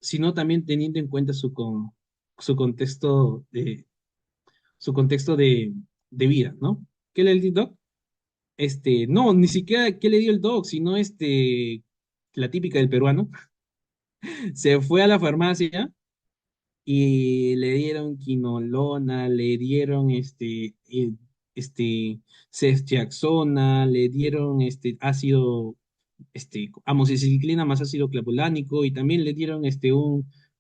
sino también teniendo en cuenta su contexto su contexto de vida, ¿no? ¿Qué le dio el doc? No, ni siquiera qué le dio el doc, sino la típica del peruano. Se fue a la farmacia y le dieron quinolona, le dieron ceftriaxona, le dieron amoxicilina más ácido clavulánico y también le dieron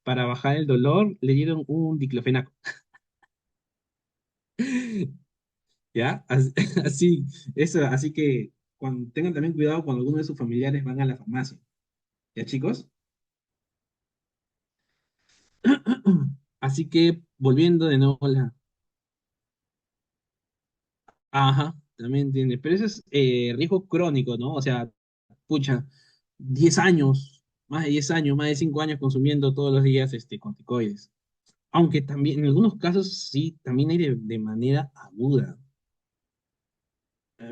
para bajar el dolor, le dieron un diclofenaco, ¿ya? Así, así que tengan también cuidado cuando alguno de sus familiares van a la farmacia, ¿ya, chicos? Así que volviendo de nuevo a la... Ajá, también tiene, pero ese es riesgo crónico, ¿no? O sea, pucha, 10 años, más de 10 años, más de 5 años consumiendo todos los días corticoides. Aunque también, en algunos casos sí, también hay de manera aguda.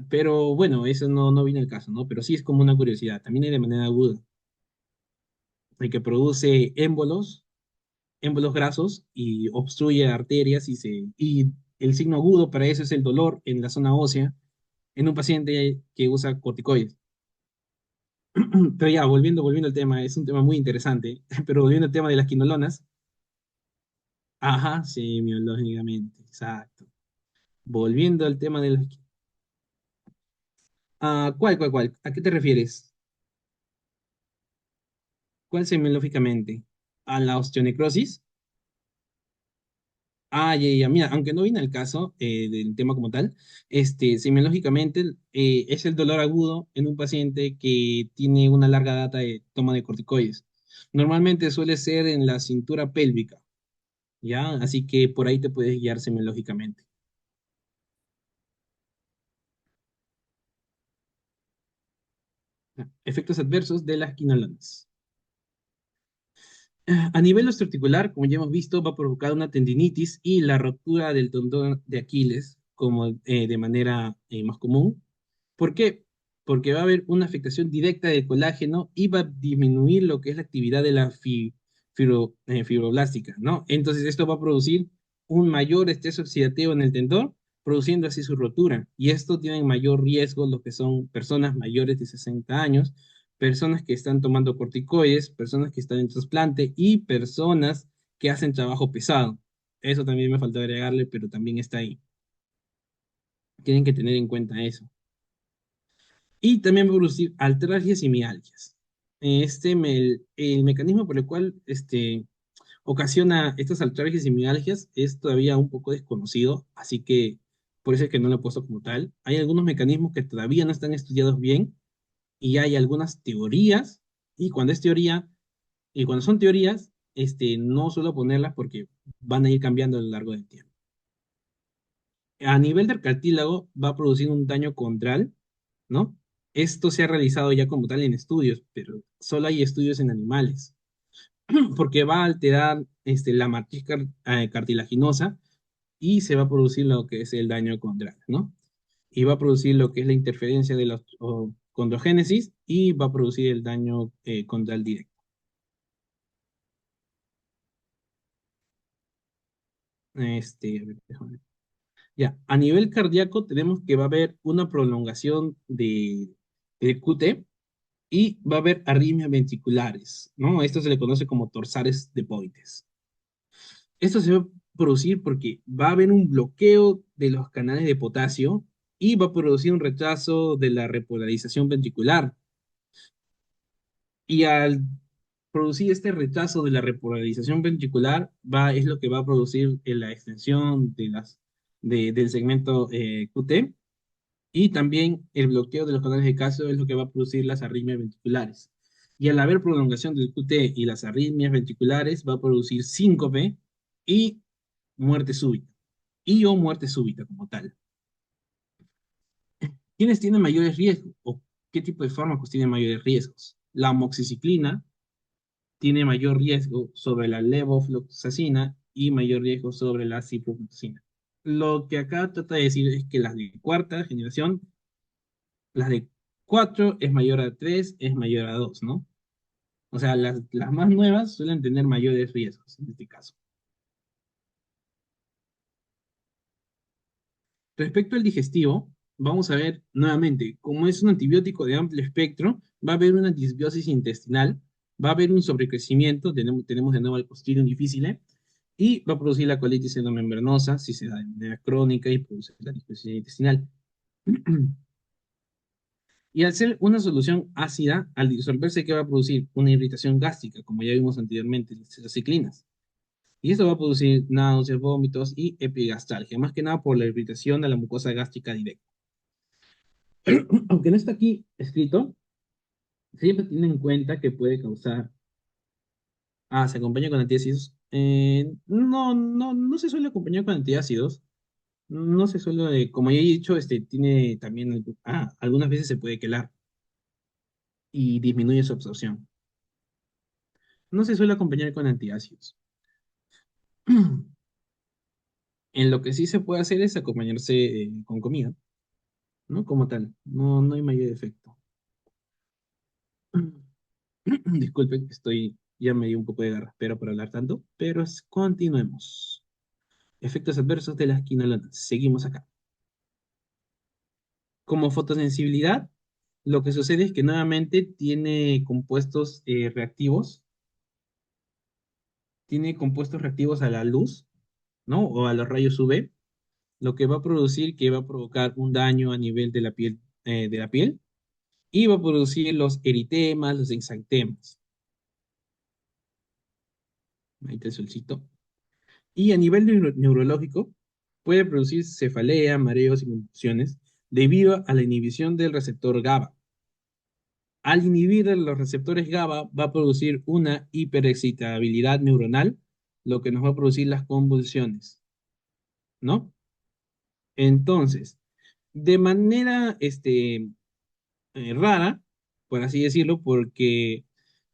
Pero bueno, eso no viene al caso, ¿no? Pero sí es como una curiosidad, también hay de manera aguda. El que produce émbolos grasos y obstruye arterias y el signo agudo para eso es el dolor en la zona ósea en un paciente que usa corticoides. Pero ya, volviendo al tema, es un tema muy interesante, pero volviendo al tema de las quinolonas, Ajá, semiológicamente, exacto. Volviendo al tema de los... Ah, ¿cuál? ¿A qué te refieres? ¿Cuál semiológicamente? ¿A la osteonecrosis? Ah, ya. Mira, aunque no viene al caso del tema como tal, semiológicamente es el dolor agudo en un paciente que tiene una larga data de toma de corticoides. Normalmente suele ser en la cintura pélvica, ¿ya? Así que por ahí te puedes guiar semiológicamente. Ya. Efectos adversos de las quinolonas. A nivel osteoarticular, como ya hemos visto, va a provocar una tendinitis y la rotura del tendón de Aquiles, como de manera más común. ¿Por qué? Porque va a haber una afectación directa del colágeno y va a disminuir lo que es la actividad de la fibroblástica, ¿no? Entonces esto va a producir un mayor estrés oxidativo en el tendón, produciendo así su rotura. Y esto tiene mayor riesgo lo que son personas mayores de 60 años, personas que están tomando corticoides, personas que están en trasplante y personas que hacen trabajo pesado. Eso también me falta agregarle, pero también está ahí. Tienen que tener en cuenta eso. Y también va a producir artralgias y mialgias. El mecanismo por el cual ocasiona estas artralgias y mialgias es todavía un poco desconocido, así que por eso es que no lo he puesto como tal. Hay algunos mecanismos que todavía no están estudiados bien y hay algunas teorías, y cuando es teoría, y cuando son teorías, no suelo ponerlas porque van a ir cambiando a lo largo del tiempo. A nivel del cartílago va a producir un daño condral, ¿no? Esto se ha realizado ya como tal en estudios, pero solo hay estudios en animales, porque va a alterar la matriz cartilaginosa y se va a producir lo que es el daño condral, ¿no? Y va a producir lo que es la interferencia de la condrogénesis y va a producir el daño condral directo. A ver, déjame ver. Ya, a nivel cardíaco tenemos que va a haber una prolongación de QT y va a haber arritmias ventriculares, ¿no? Esto se le conoce como torsades de Pointes. Esto se va a producir porque va a haber un bloqueo de los canales de potasio y va a producir un retraso de la repolarización ventricular. Y al producir este retraso de la repolarización ventricular, es lo que va a producir la extensión del segmento QT. Y también el bloqueo de los canales de calcio es lo que va a producir las arritmias ventriculares. Y al haber prolongación del QT y las arritmias ventriculares, va a producir síncope y muerte súbita. Y o muerte súbita como tal. ¿Quiénes tienen mayores riesgos? ¿O qué tipo de fármacos tienen mayores riesgos? La amoxiciclina tiene mayor riesgo sobre la levofloxacina y mayor riesgo sobre la ciprofloxacina. Lo que acá trata de decir es que las de cuarta generación, las de 4 es mayor a 3 es mayor a 2, ¿no? O sea, las más nuevas suelen tener mayores riesgos en este caso. Respecto al digestivo, vamos a ver nuevamente, como es un antibiótico de amplio espectro, va a haber una disbiosis intestinal, va a haber un sobrecrecimiento, tenemos de nuevo el Clostridium difficile, y va a producir la colitis endomembranosa si se da de manera crónica y produce la disbiosis intestinal. Y al ser una solución ácida, al disolverse, ¿qué va a producir? Una irritación gástrica, como ya vimos anteriormente, las ciclinas. Y esto va a producir náuseas, vómitos y epigastralgia, más que nada por la irritación de la mucosa gástrica directa. Aunque no está aquí escrito, siempre tienen en cuenta que puede causar. Ah, se acompaña con antiácidos. No se suele acompañar con antiácidos. No se suele, como ya he dicho, tiene también, algunas veces se puede quelar y disminuye su absorción. No se suele acompañar con antiácidos. En lo que sí se puede hacer es acompañarse con comida, ¿no? Como tal, no hay mayor efecto. Disculpen, ya me dio un poco de garraspera por hablar tanto, pero continuemos. Efectos adversos de las quinolonas. Seguimos acá. Como fotosensibilidad, lo que sucede es que nuevamente tiene compuestos reactivos a la luz, ¿no? O a los rayos UV, lo que va a producir que va a provocar un daño a nivel de la piel y va a producir los eritemas, los exantemas. Ahí está el solcito. Y a nivel neurológico, puede producir cefalea, mareos y confusiones debido a la inhibición del receptor GABA. Al inhibir los receptores GABA, va a producir una hiperexcitabilidad neuronal, lo que nos va a producir las convulsiones, ¿no? Entonces, de manera rara, por así decirlo, porque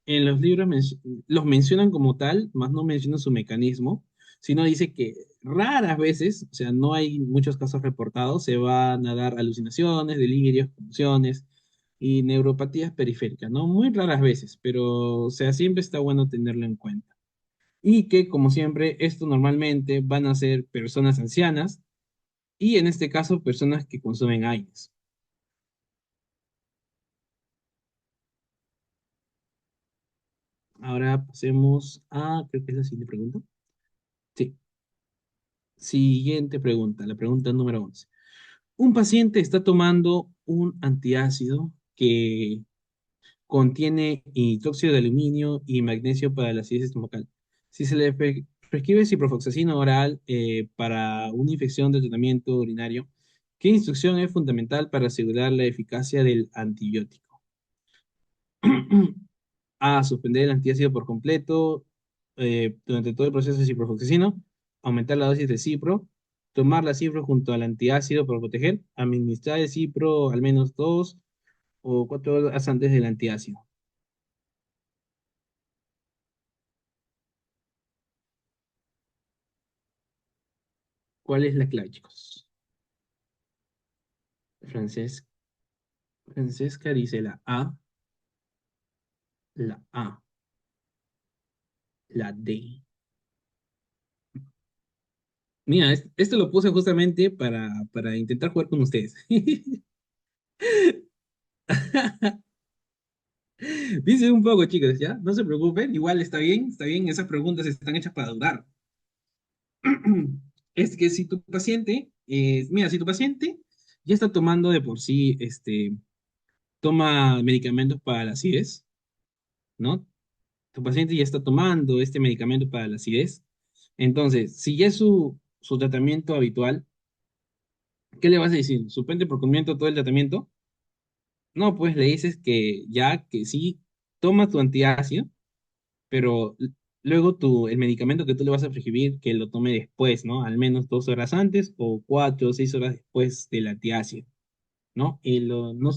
en los libros los mencionan como tal, más no mencionan su mecanismo, sino dice que raras veces, o sea, no hay muchos casos reportados, se van a dar alucinaciones, delirios, confusiones y neuropatías periféricas, ¿no? Muy raras veces, pero, o sea, siempre está bueno tenerlo en cuenta. Y que, como siempre, esto normalmente van a ser personas ancianas y en este caso, personas que consumen AINES. Ahora pasemos a, creo que es la siguiente pregunta. Sí, siguiente pregunta, la pregunta número 11. Un paciente está tomando un antiácido que contiene hidróxido de aluminio y magnesio para la acidez estomacal. Si se le prescribe ciprofloxacina oral para una infección del tratamiento urinario, ¿qué instrucción es fundamental para asegurar la eficacia del antibiótico? A. Suspender el antiácido por completo durante todo el proceso de ciprofloxacino. Aumentar la dosis de cipro. Tomar la cipro junto al antiácido para proteger. Administrar el cipro al menos 2 o 4 horas antes del antiácido. ¿Cuál es la clave, chicos? Francés, Francesca dice la A, la D. Mira, esto lo puse justamente para intentar jugar con ustedes. Dice un poco, chicos, ¿ya? No se preocupen, igual está bien, esas preguntas están hechas para dudar. Es que si tu paciente, mira, si tu paciente ya está tomando de por sí, toma medicamentos para la acidez, ¿no? Tu paciente ya está tomando este medicamento para la acidez, entonces, si ya es su tratamiento habitual, ¿qué le vas a decir? ¿Suspende por completo todo el tratamiento? No, pues le dices que ya, que sí, toma tu antiácido, pero luego el medicamento que tú le vas a prescribir, que lo tome después, ¿no? Al menos 2 horas antes o 4 o 6 horas después del antiácido, ¿no?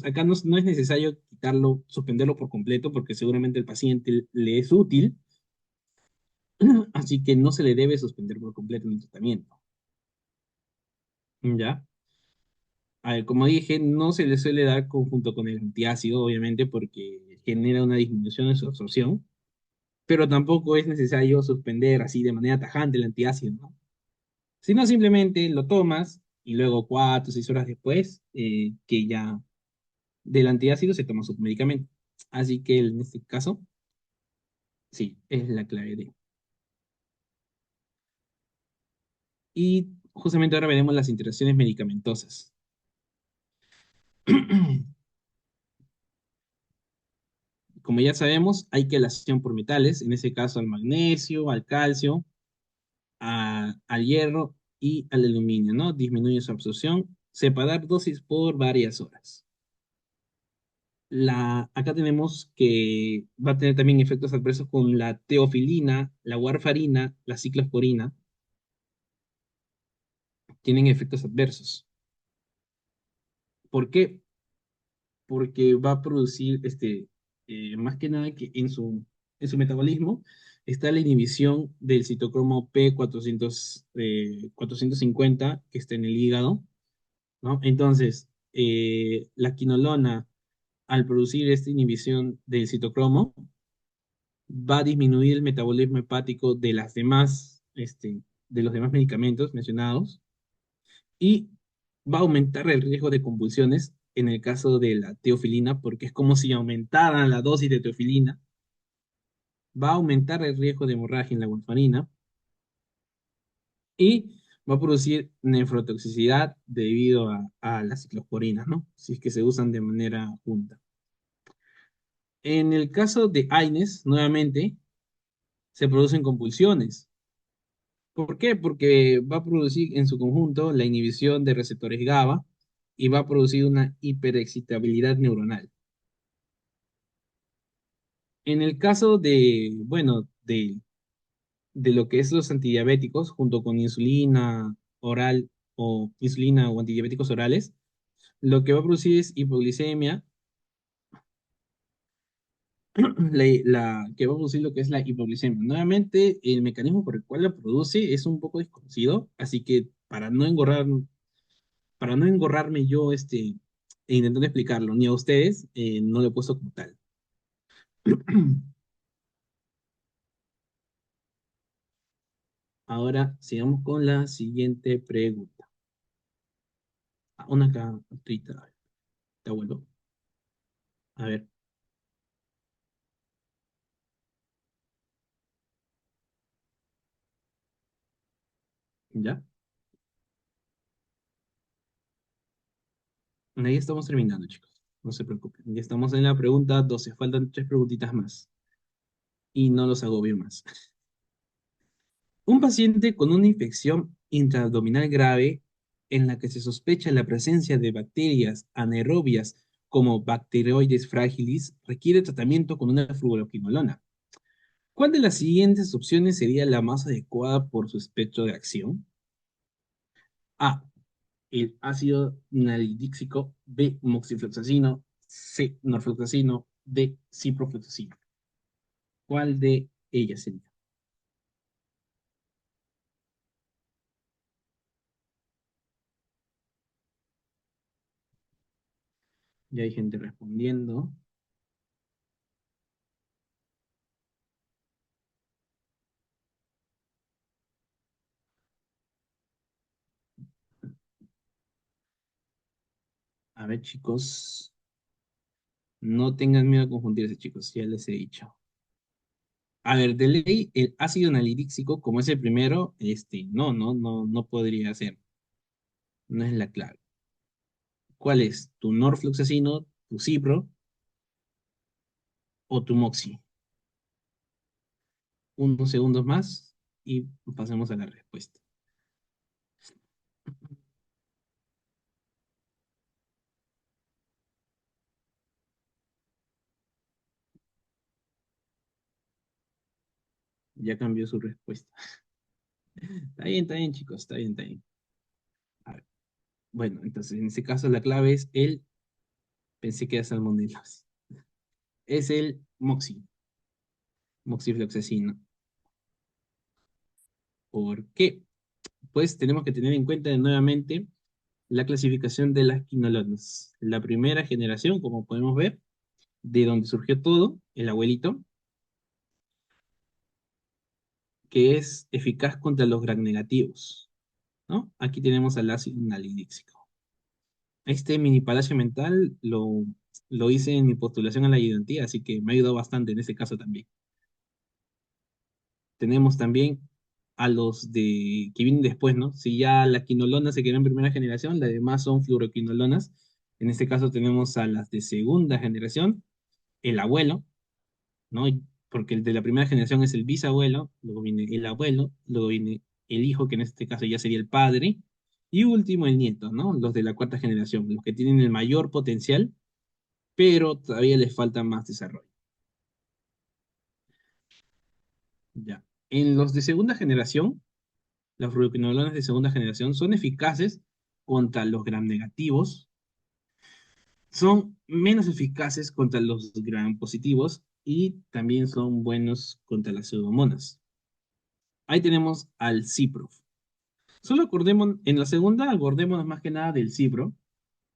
Acá no es necesario quitarlo, suspenderlo por completo, porque seguramente el paciente le es útil, así que no se le debe suspender por completo el tratamiento, ¿ya? A ver, como dije, no se le suele dar conjunto con el antiácido, obviamente, porque genera una disminución de su absorción, pero tampoco es necesario suspender así de manera tajante el antiácido, ¿no? Sino simplemente lo tomas y luego 4 o 6 horas después, que ya del antiácido se toma su medicamento. Así que en este caso, sí, es la clave de. Y justamente ahora veremos las interacciones medicamentosas. Como ya sabemos, hay quelación por metales, en ese caso al magnesio, al calcio, al hierro y al aluminio, ¿no? Disminuye su absorción. Separar dosis por varias horas. Acá tenemos que va a tener también efectos adversos con la teofilina, la warfarina, la ciclosporina, tienen efectos adversos. ¿Por qué? Porque va a producir, más que nada que en su metabolismo está la inhibición del citocromo P450 que está en el hígado, ¿no? Entonces, la quinolona, al producir esta inhibición del citocromo, va a disminuir el metabolismo hepático de los demás medicamentos mencionados y va a aumentar el riesgo de convulsiones en el caso de la teofilina, porque es como si aumentara la dosis de teofilina, va a aumentar el riesgo de hemorragia en la warfarina y va a producir nefrotoxicidad debido a las ciclosporinas, ¿no? Si es que se usan de manera junta. En el caso de AINES, nuevamente, se producen compulsiones. ¿Por qué? Porque va a producir en su conjunto la inhibición de receptores GABA y va a producir una hiperexcitabilidad neuronal. En el caso de, bueno, de lo que es los antidiabéticos, junto con insulina oral o insulina o antidiabéticos orales, lo que va a producir es hipoglicemia, que va a producir lo que es la hipoglicemia. Nuevamente, el mecanismo por el cual la produce es un poco desconocido, así que para no engorrarme yo intentando explicarlo, ni a ustedes, no lo he puesto como tal. Ahora sigamos con la siguiente pregunta. Ah, una acá, ahorita, te vuelvo. A ver, ¿ya? Ahí estamos terminando, chicos. No se preocupen. Ya estamos en la pregunta 12. Faltan tres preguntitas más. Y no los agobio más. Un paciente con una infección intraabdominal grave en la que se sospecha la presencia de bacterias anaerobias como Bacteroides fragilis requiere tratamiento con una fluoroquinolona. ¿Cuál de las siguientes opciones sería la más adecuada por su espectro de acción? A. El ácido nalidíxico. B. Moxifloxacino. C. Norfloxacino. D. Ciprofloxacino. ¿Cuál de ellas sería? Ya hay gente respondiendo. A ver, chicos. No tengan miedo a confundirse, chicos, ya les he dicho. A ver, de ley, el ácido nalidíxico, como es el primero, no podría ser. No es la clave. ¿Cuál es? ¿Tu norfloxacino, tu cipro o tu moxi? Unos segundos más y pasemos a la respuesta. Ya cambió su respuesta. Está bien, chicos, está bien, está bien. A ver, bueno, entonces en este caso la clave es pensé que era salmonelosis. Es el moxifloxacino. ¿Por qué? Pues tenemos que tener en cuenta nuevamente la clasificación de las quinolonas. La primera generación, como podemos ver, de donde surgió todo, el abuelito, que es eficaz contra los gram negativos, ¿no? Aquí tenemos al ácido nalidíxico. Este mini palacio mental lo hice en mi postulación a la ayudantía, así que me ha ayudado bastante en ese caso también. Tenemos también a los que vienen después, ¿no? Si ya la quinolona se quedó en primera generación, las demás son fluoroquinolonas. En este caso tenemos a las de segunda generación, el abuelo, ¿no? Porque el de la primera generación es el bisabuelo, luego viene el abuelo, luego viene el hijo, que en este caso ya sería el padre, y último el nieto, ¿no? Los de la cuarta generación, los que tienen el mayor potencial, pero todavía les falta más desarrollo. Ya. En los de segunda generación, las fluoroquinolonas de segunda generación son eficaces contra los gram negativos, son menos eficaces contra los gram positivos y también son buenos contra las pseudomonas. Ahí tenemos al Cipro. Solo acordemos, en la segunda acordémonos más que nada del Cipro,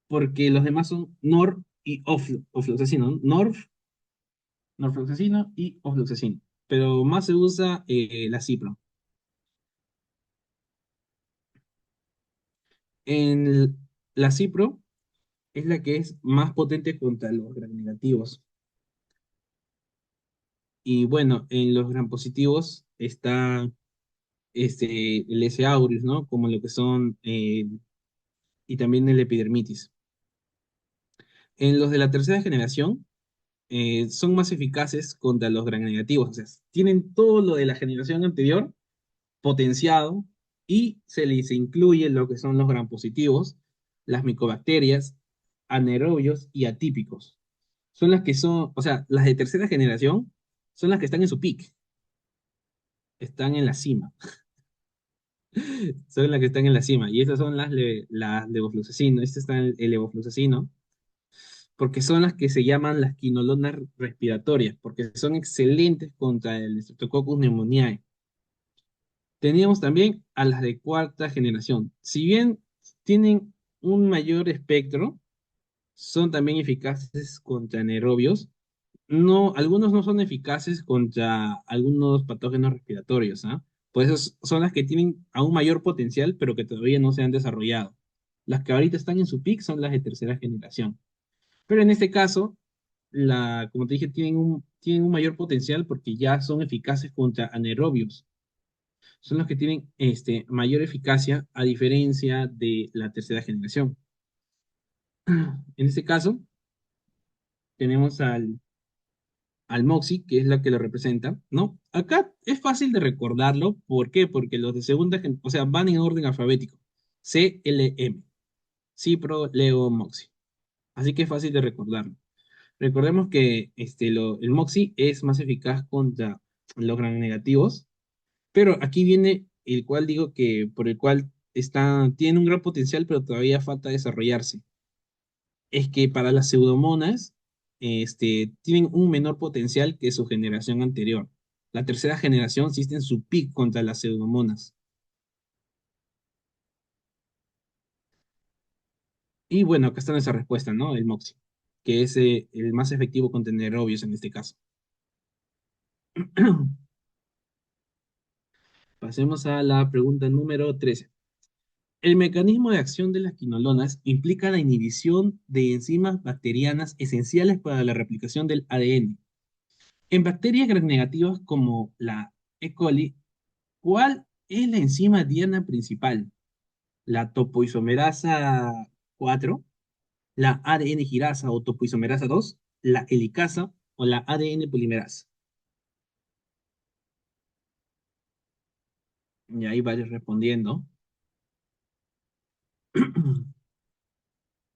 porque los demás son Nor y ofloxacino, Norfloxacino y ofloxacino. Pero más se usa la Cipro. La Cipro es la que es más potente contra los gram negativos. Y bueno, en los gram positivos está el S. aureus, ¿no? Como lo que son, y también el epidermitis. En los de la tercera generación, son más eficaces contra los gram negativos, o sea, tienen todo lo de la generación anterior potenciado y se les incluye lo que son los gram positivos, las micobacterias, anaerobios y atípicos. Son las que son, o sea, las de tercera generación son las que están en su peak, están en la cima, son las que están en la cima. Y estas son las levofloxacino, este está el levofloxacino, porque son las que se llaman las quinolonas respiratorias, porque son excelentes contra el Streptococcus pneumoniae. Teníamos también a las de cuarta generación. Si bien tienen un mayor espectro, son también eficaces contra anaerobios. No, algunos no son eficaces contra algunos patógenos respiratorios, ¿ah? Por eso son las que tienen aún mayor potencial, pero que todavía no se han desarrollado. Las que ahorita están en su peak son las de tercera generación. Pero en este caso, como te dije, tienen un mayor potencial porque ya son eficaces contra anaerobios. Son los que tienen mayor eficacia a diferencia de la tercera generación. En este caso, tenemos al Moxie, que es la que lo representa, ¿no? Acá es fácil de recordarlo. ¿Por qué? Porque los de segunda generación, o sea, van en orden alfabético. C, L, M. Cipro, Leo, Moxie. Así que es fácil de recordarlo. Recordemos que el Moxie es más eficaz contra los gram negativos, pero aquí viene el cual digo que por el cual tiene un gran potencial, pero todavía falta desarrollarse. Es que para las pseudomonas, tienen un menor potencial que su generación anterior. La tercera generación sí está en su pico contra las pseudomonas. Y bueno, acá está nuestra respuesta, ¿no? El Moxie, que es el más efectivo contra anaerobios en este caso. Pasemos a la pregunta número 13. El mecanismo de acción de las quinolonas implica la inhibición de enzimas bacterianas esenciales para la replicación del ADN. En bacterias gram negativas como la E. coli, ¿cuál es la enzima diana principal? ¿La topoisomerasa 4, la ADN girasa o topoisomerasa 2, la helicasa o la ADN polimerasa? Y ahí varios respondiendo.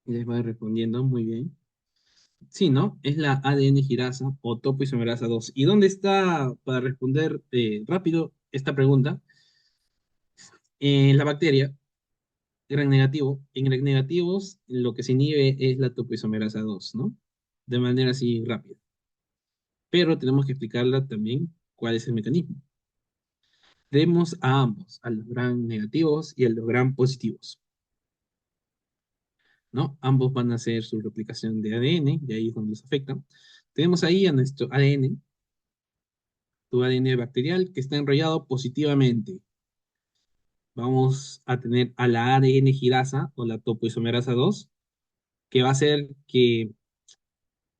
Y les va respondiendo muy bien. Sí, ¿no? Es la ADN girasa o topoisomerasa 2. ¿Y dónde está, para responder rápido esta pregunta? En la bacteria, gran negativo. En gran negativos, lo que se inhibe es la topoisomerasa 2, ¿no? De manera así rápida. Pero tenemos que explicarla también cuál es el mecanismo. Tenemos a ambos, a los gran negativos y a los gran positivos, ¿no? Ambos van a hacer su replicación de ADN, y ahí es donde los afecta. Tenemos ahí a nuestro ADN, tu ADN bacterial, que está enrollado positivamente. Vamos a tener a la ADN girasa o la topoisomerasa 2, que va a hacer que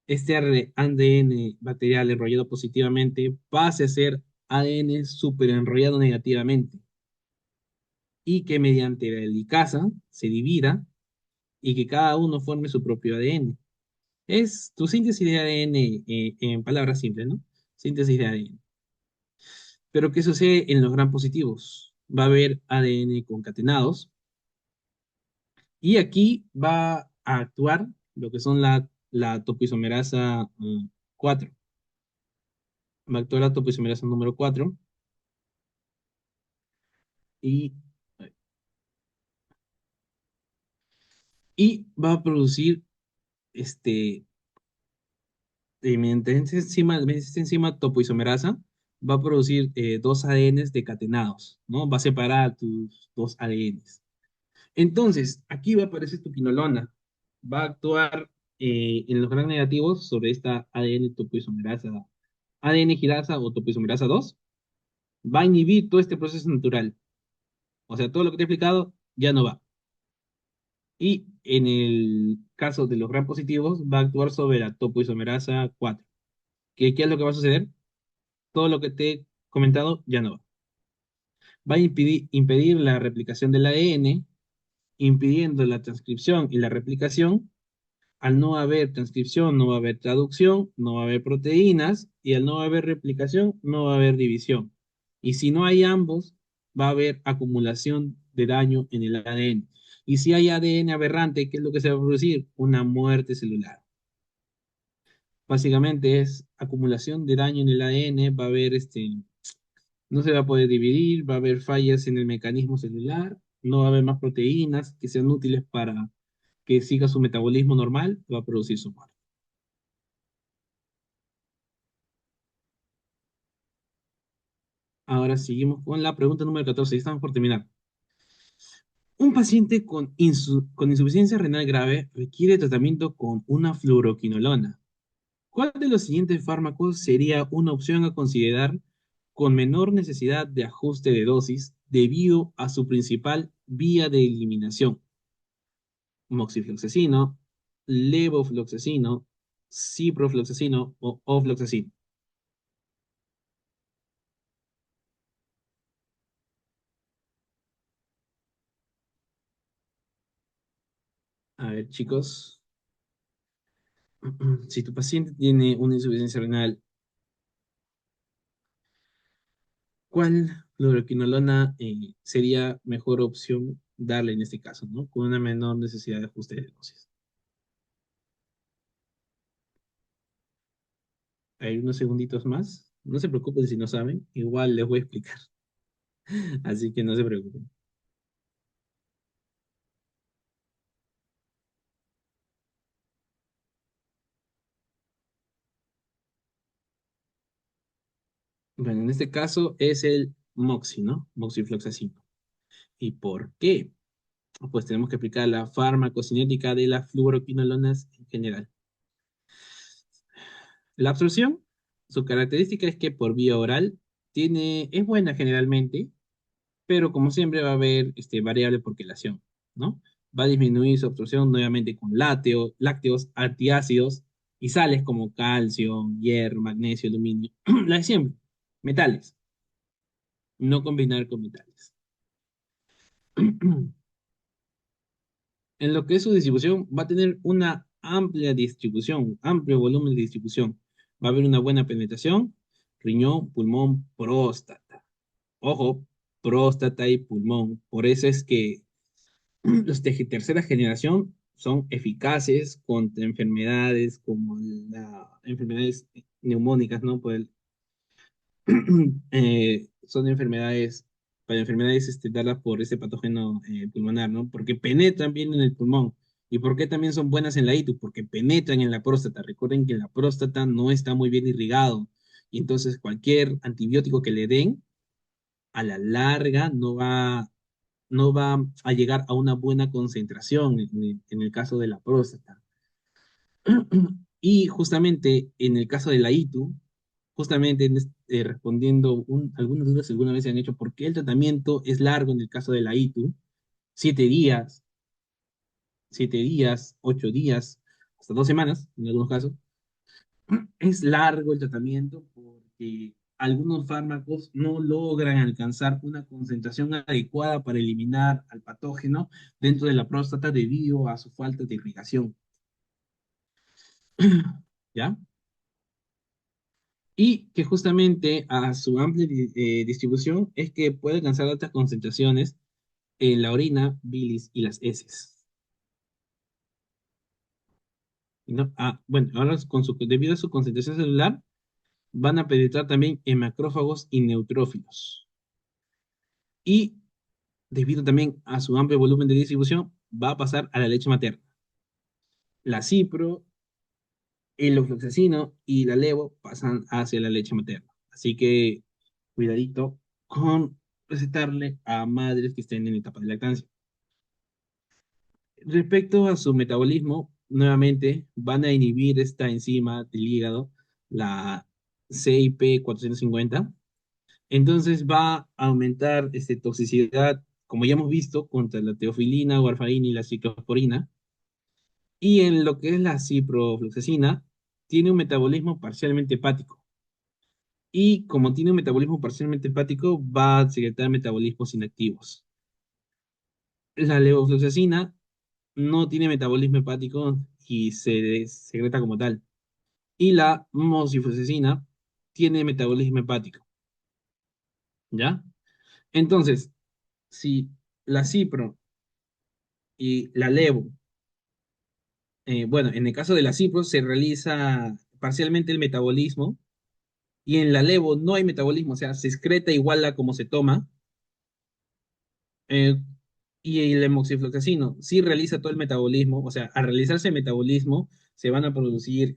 este ADN bacterial enrollado positivamente pase a ser ADN superenrollado negativamente y que mediante la helicasa se divida y que cada uno forme su propio ADN. Es tu síntesis de ADN, en palabras simples, ¿no? Síntesis de ADN. Pero ¿qué sucede en los gram positivos? Va a haber ADN concatenados y aquí va a actuar lo que son la topoisomerasa 4. Va a actuar la topoisomerasa número 4 y, y va a producir este, mediante esta enzima topoisomerasa, va a producir dos ADNs decatenados, ¿no? Va a separar tus dos ADNs. Entonces, aquí va a aparecer tu quinolona. Va a actuar en los gram negativos sobre esta ADN topoisomerasa, ADN girasa o topoisomerasa 2. Va a inhibir todo este proceso natural. O sea, todo lo que te he explicado ya no va. Y en el caso de los gram positivos, va a actuar sobre la topoisomerasa 4. ¿Qué es lo que va a suceder? Todo lo que te he comentado ya no va. Va a impedir la replicación del ADN, impidiendo la transcripción y la replicación. Al no haber transcripción, no va a haber traducción, no va a haber proteínas, y al no haber replicación, no va a haber división. Y si no hay ambos, va a haber acumulación de daño en el ADN. Y si hay ADN aberrante, ¿qué es lo que se va a producir? Una muerte celular. Básicamente es acumulación de daño en el ADN, va a haber no se va a poder dividir, va a haber fallas en el mecanismo celular, no va a haber más proteínas que sean útiles para que siga su metabolismo normal, va a producir su muerte. Ahora seguimos con la pregunta número 14, ya estamos por terminar. Un paciente con insuficiencia renal grave requiere tratamiento con una fluoroquinolona. ¿Cuál de los siguientes fármacos sería una opción a considerar con menor necesidad de ajuste de dosis debido a su principal vía de eliminación? Moxifloxacino, levofloxacino, ciprofloxacino o ofloxacino. A ver, chicos, si tu paciente tiene una insuficiencia renal, ¿cuál fluoroquinolona sería mejor opción darle en este caso, ¿no? Con una menor necesidad de ajuste de dosis. Hay unos segunditos más. No se preocupen si no saben, igual les voy a explicar. Así que no se preocupen. Bueno, en este caso es el Moxi, ¿no? Moxifloxacino. ¿Y por qué? Pues tenemos que explicar la farmacocinética de las fluoroquinolonas en general. La absorción, su característica es que por vía oral es buena generalmente, pero como siempre va a haber variable por quelación, ¿no? Va a disminuir su absorción nuevamente con lácteos, antiácidos y sales como calcio, hierro, magnesio, aluminio, la de siempre, metales, no combinar con metales. En lo que es su distribución, va a tener una amplia distribución, amplio volumen de distribución. Va a haber una buena penetración, riñón, pulmón, próstata. Ojo, próstata y pulmón. Por eso es que los de tercera generación son eficaces contra enfermedades como las enfermedades neumónicas, ¿no? Son enfermedades, para enfermedades dadas por ese patógeno pulmonar, ¿no? Porque penetran bien en el pulmón. ¿Y por qué también son buenas en la ITU? Porque penetran en la próstata. Recuerden que la próstata no está muy bien irrigado. Y entonces cualquier antibiótico que le den, a la larga no va a llegar a una buena concentración en el caso de la próstata. Y justamente en el caso de la ITU, justamente respondiendo algunas dudas que alguna vez se han hecho, ¿por qué el tratamiento es largo en el caso de la ITU? 7 días, 7 días, 8 días, hasta 2 semanas en algunos casos. Es largo el tratamiento porque algunos fármacos no logran alcanzar una concentración adecuada para eliminar al patógeno dentro de la próstata debido a su falta de irrigación. ¿Ya? Y que justamente a su amplia distribución es que puede alcanzar altas concentraciones en la orina, bilis y las heces. Y bueno, ahora debido a su concentración celular, van a penetrar también en macrófagos y neutrófilos. Y debido también a su amplio volumen de distribución, va a pasar a la leche materna. La cipro, el ofloxacino y la levo pasan hacia la leche materna. Así que cuidadito con recetarle a madres que estén en etapa de lactancia. Respecto a su metabolismo, nuevamente van a inhibir esta enzima del hígado, la CYP450. Entonces va a aumentar toxicidad, como ya hemos visto, contra la teofilina, warfarina y la ciclosporina. Y en lo que es la ciprofloxacina, tiene un metabolismo parcialmente hepático. y como tiene un metabolismo parcialmente hepático, va a secretar metabolismos inactivos. La levofloxacina no tiene metabolismo hepático y se secreta como tal. Y la mosifluoxacina tiene metabolismo hepático, ¿ya? Entonces, si la cipro y la levo, bueno, en el caso de la cipro se realiza parcialmente el metabolismo y en la levo no hay metabolismo, o sea, se excreta igual a como se toma, eh, y el hemoxifloxacino sí realiza todo el metabolismo, o sea, al realizarse el metabolismo se van a producir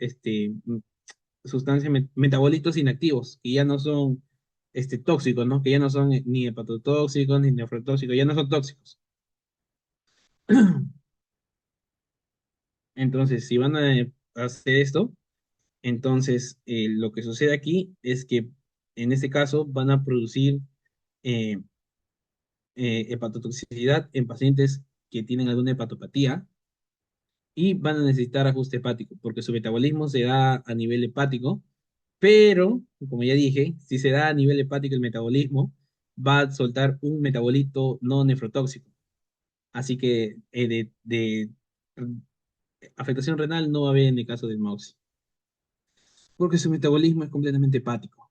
sustancias, metabolitos inactivos, que ya no son tóxicos, ¿no? Que ya no son ni hepatotóxicos ni nefrotóxicos, ya no son tóxicos. Entonces, si van a hacer esto, entonces lo que sucede aquí es que en este caso van a producir eh, hepatotoxicidad en pacientes que tienen alguna hepatopatía y van a necesitar ajuste hepático, porque su metabolismo se da a nivel hepático, pero, como ya dije, si se da a nivel hepático el metabolismo, va a soltar un metabolito no nefrotóxico. Así que de afectación renal no va a haber en el caso del MAUXI, porque su metabolismo es completamente hepático,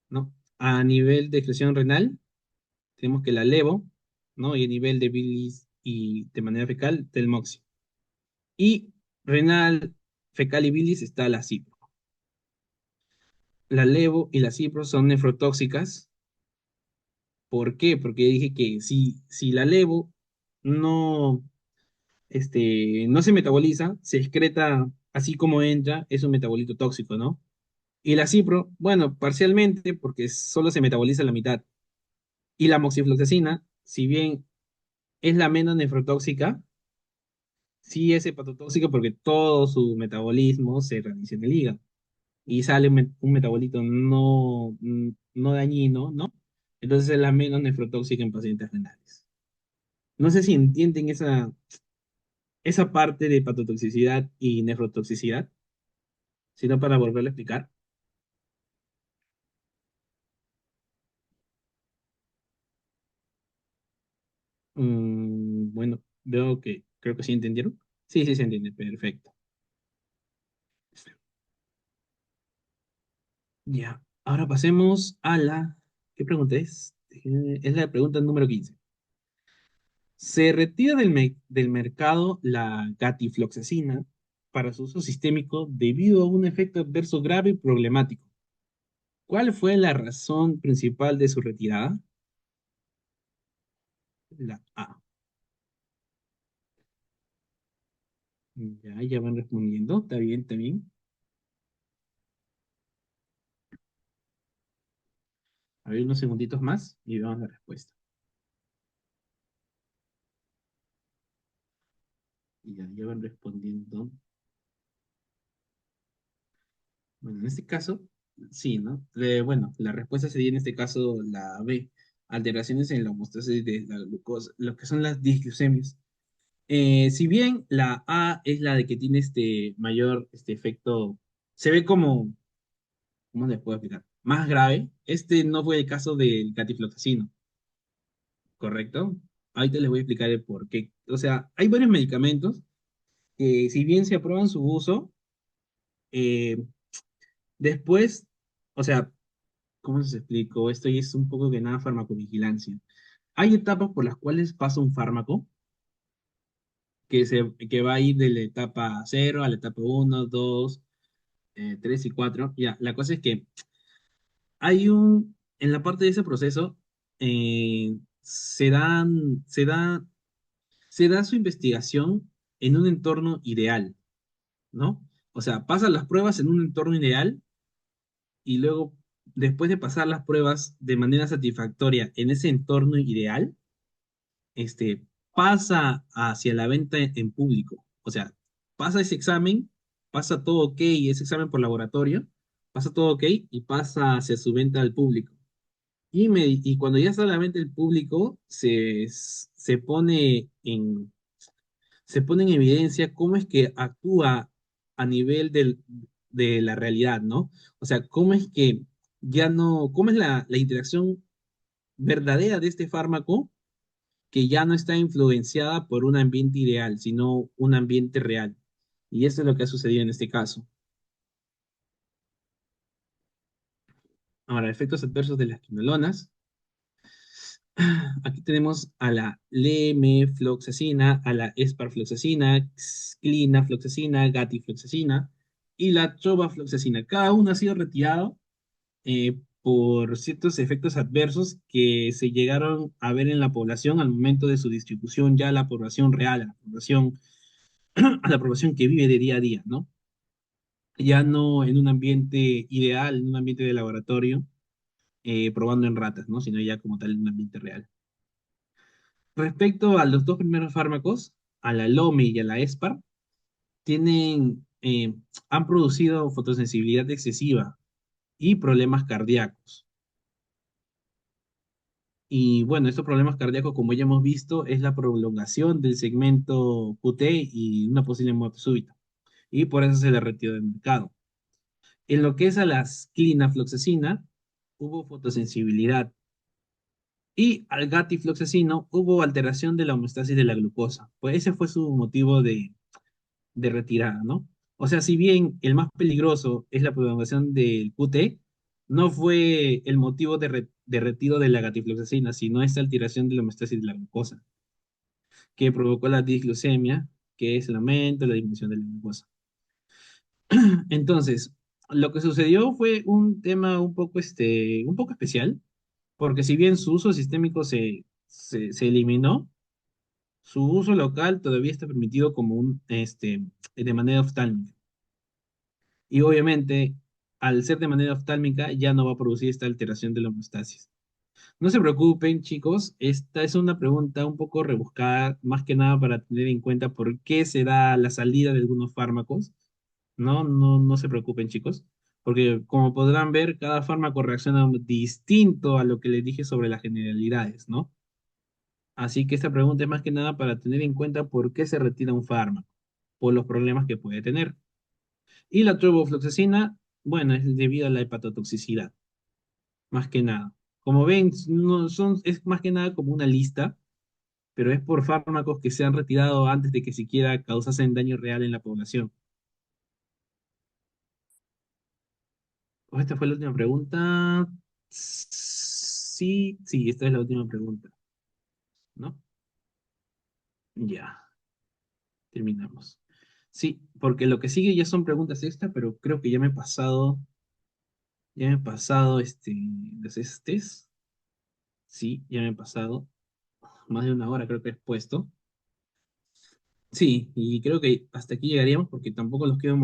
¿no? A nivel de excreción renal, tenemos que la levo, ¿no? Y a nivel de bilis y de manera fecal, del MOXI. Y renal, fecal y bilis está la cipro. La levo y la cipro son nefrotóxicas. ¿Por qué? Porque dije que si la levo no, no se metaboliza, se excreta así como entra, es un metabolito tóxico, ¿no? Y la cipro, bueno, parcialmente porque solo se metaboliza la mitad. Y la moxifloxacina, si bien es la menos nefrotóxica, sí es hepatotóxica porque todo su metabolismo se realiza en el hígado. Y sale un metabolito no dañino, ¿no? Entonces es la menos nefrotóxica en pacientes renales. No sé si entienden esa parte de hepatotoxicidad y nefrotoxicidad, sino para volverlo a explicar. Bueno, veo que creo que sí entendieron. Sí, sí se entiende, perfecto. Ya, ahora pasemos a la... ¿Qué pregunta es? Es la pregunta número 15. Se retira del mercado la gatifloxacina para su uso sistémico debido a un efecto adverso grave y problemático. ¿Cuál fue la razón principal de su retirada? La A. Ya van respondiendo. Está bien, está bien. A ver, unos segunditos más y veamos la respuesta. Ya van respondiendo. Bueno, en este caso, sí, ¿no? Bueno, la respuesta sería en este caso la B. Alteraciones en la homeostasis de la glucosa, lo que son las disglucemias. Si bien la A es la de que tiene este mayor efecto, se ve como, ¿cómo les puedo explicar? Más grave. Este no fue el caso del catifloxacino, ¿correcto? Ahorita les voy a explicar el por qué. O sea, hay varios medicamentos que si bien se aprueban su uso, eh, después, o sea, ¿cómo se explico? Esto ya es un poco que nada farmacovigilancia. Hay etapas por las cuales pasa un fármaco que va a ir de la etapa 0 a la etapa 1, 2, 3 y 4. Ya, la cosa es que en la parte de ese proceso, se da su investigación en un entorno ideal, ¿no? O sea, pasan las pruebas en un entorno ideal y luego, después de pasar las pruebas de manera satisfactoria en ese entorno ideal, pasa hacia la venta en público. O sea, pasa ese examen, pasa todo ok, ese examen por laboratorio, pasa todo ok y pasa hacia su venta al público. Y cuando ya está a la venta el público, se pone en evidencia cómo es que actúa a nivel de la realidad, ¿no? O sea, cómo es que ya no, cómo es la interacción verdadera de este fármaco que ya no está influenciada por un ambiente ideal, sino un ambiente real. Y eso es lo que ha sucedido en este caso. Ahora, efectos adversos de las quinolonas. Aquí tenemos a la lemefloxacina, a la esparfloxacina, clinafloxacina, gatifloxacina y la chobafloxacina. Cada uno ha sido retirado por ciertos efectos adversos que se llegaron a ver en la población al momento de su distribución ya a la población real, a la población que vive de día a día, ¿no? Ya no en un ambiente ideal, en un ambiente de laboratorio, probando en ratas, ¿no? Sino ya como tal en un ambiente real. Respecto a los dos primeros fármacos, a la LOME y a la ESPAR, han producido fotosensibilidad excesiva y problemas cardíacos. Y bueno, estos problemas cardíacos, como ya hemos visto, es la prolongación del segmento QT y una posible muerte súbita. Y por eso se le retiró del mercado. En lo que es a la clinafloxacina, hubo fotosensibilidad. Y al gatifloxacino hubo alteración de la homeostasis de la glucosa. Pues ese fue su motivo de retirada, ¿no? O sea, si bien el más peligroso es la prolongación del QT, no fue el motivo de retiro de la gatifloxacina, sino esta alteración de la homeostasis de la glucosa, que provocó la disglucemia, que es el aumento, la disminución de la glucosa. Entonces, lo que sucedió fue un tema un poco especial, porque si bien su uso sistémico se eliminó, su uso local todavía está permitido como de manera oftálmica. Y obviamente, al ser de manera oftálmica, ya no va a producir esta alteración de la homeostasis. No se preocupen, chicos, esta es una pregunta un poco rebuscada, más que nada para tener en cuenta por qué se da la salida de algunos fármacos. No se preocupen, chicos, porque como podrán ver, cada fármaco reacciona distinto a lo que les dije sobre las generalidades, ¿no? Así que esta pregunta es más que nada para tener en cuenta por qué se retira un fármaco, por los problemas que puede tener. Y la turbofloxacina, bueno, es debido a la hepatotoxicidad, más que nada. Como ven, es más que nada como una lista, pero es por fármacos que se han retirado antes de que siquiera causasen daño real en la población. Oh, esta fue la última pregunta. Sí, sí, esta es la última pregunta, ¿no? Ya, terminamos. Sí, porque lo que sigue ya son preguntas extra, pero creo que ya me he pasado los estés. Sí, ya me he pasado. Más de una hora creo que he puesto. Sí, y creo que hasta aquí llegaríamos porque tampoco los quiero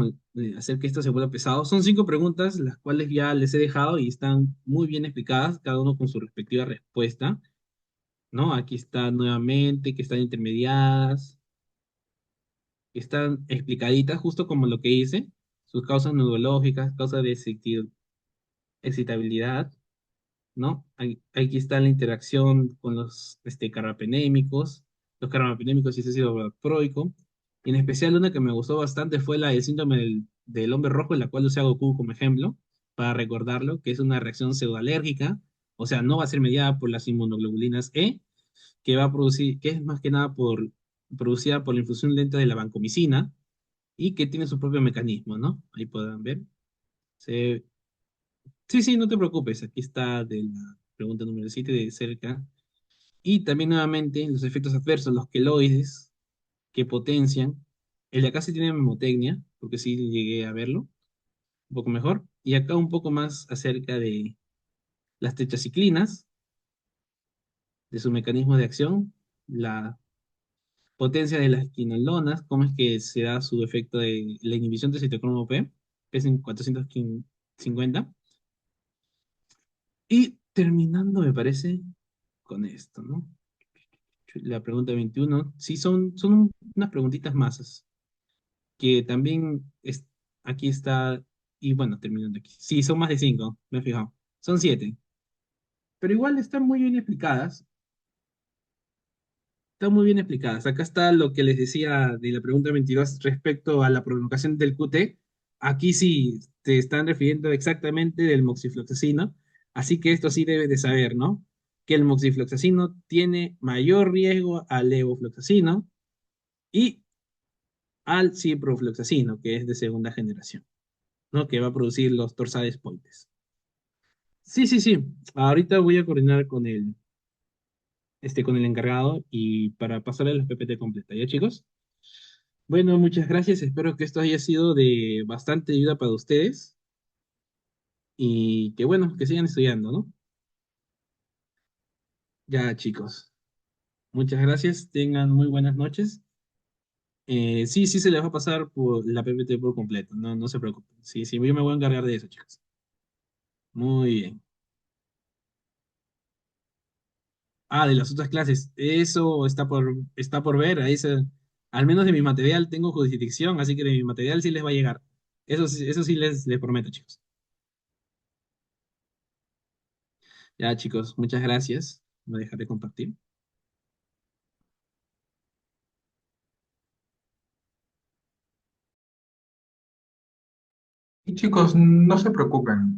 hacer que esto se vuelva pesado. Son 5 preguntas, las cuales ya les he dejado y están muy bien explicadas, cada uno con su respectiva respuesta, ¿no? Aquí está nuevamente, que están intermediadas, que están explicaditas, justo como lo que hice, sus causas neurológicas, causas de excitabilidad, ¿no? Aquí está la interacción con los carbapenémicos, los carbapenémicos y ese ácido valproico. Y en especial una que me gustó bastante fue la del síndrome del hombre rojo, en la cual usé a Goku como ejemplo, para recordarlo, que es una reacción pseudoalérgica, o sea, no va a ser mediada por las inmunoglobulinas E, que va a producir, que es más que nada producida por la infusión lenta de la vancomicina y que tiene su propio mecanismo, ¿no? Ahí podrán ver. Se, Sí, sí, no te preocupes. Aquí está de la pregunta número 7 de cerca. Y también nuevamente los efectos adversos, los queloides que potencian. El de acá sí tiene memotecnia, porque sí llegué a verlo un poco mejor. Y acá un poco más acerca de las tetraciclinas, de su mecanismo de acción, la potencia de las quinolonas, cómo es que se da su efecto de la inhibición de citocromo P, que es en 450. Y terminando, me parece, con esto, ¿no? La pregunta 21 sí, son unas preguntitas más, que también aquí está, y bueno, terminando aquí. Sí, son más de 5, me he fijado. Son 7, pero igual están muy bien explicadas. Están muy bien explicadas. Acá está lo que les decía de la pregunta 22 respecto a la prolongación del QT. aquí sí te están refiriendo exactamente del moxifloxacino, así que esto sí debes de saber, ¿no? Que el moxifloxacino tiene mayor riesgo al levofloxacino y al ciprofloxacino, que es de segunda generación, ¿no? Que va a producir los torsades poites. Sí, sí, sí. Ahorita voy a coordinar con el encargado y para pasarle la PPT completa, ¿ya, chicos? Bueno, muchas gracias. Espero que esto haya sido de bastante ayuda para ustedes y que, bueno, que sigan estudiando, ¿no? Ya, chicos. Muchas gracias. Tengan muy buenas noches. Sí, sí se les va a pasar por la PPT por completo. No, no se preocupen. Sí, sí, yo me voy a encargar de eso, chicos. Muy bien. Ah, de las otras clases. Eso está por ver. Al menos de mi material tengo jurisdicción, así que de mi material sí les va a llegar. Eso sí les prometo, chicos. Ya, chicos, muchas gracias. Me dejaré compartir. Y chicos, no se preocupen.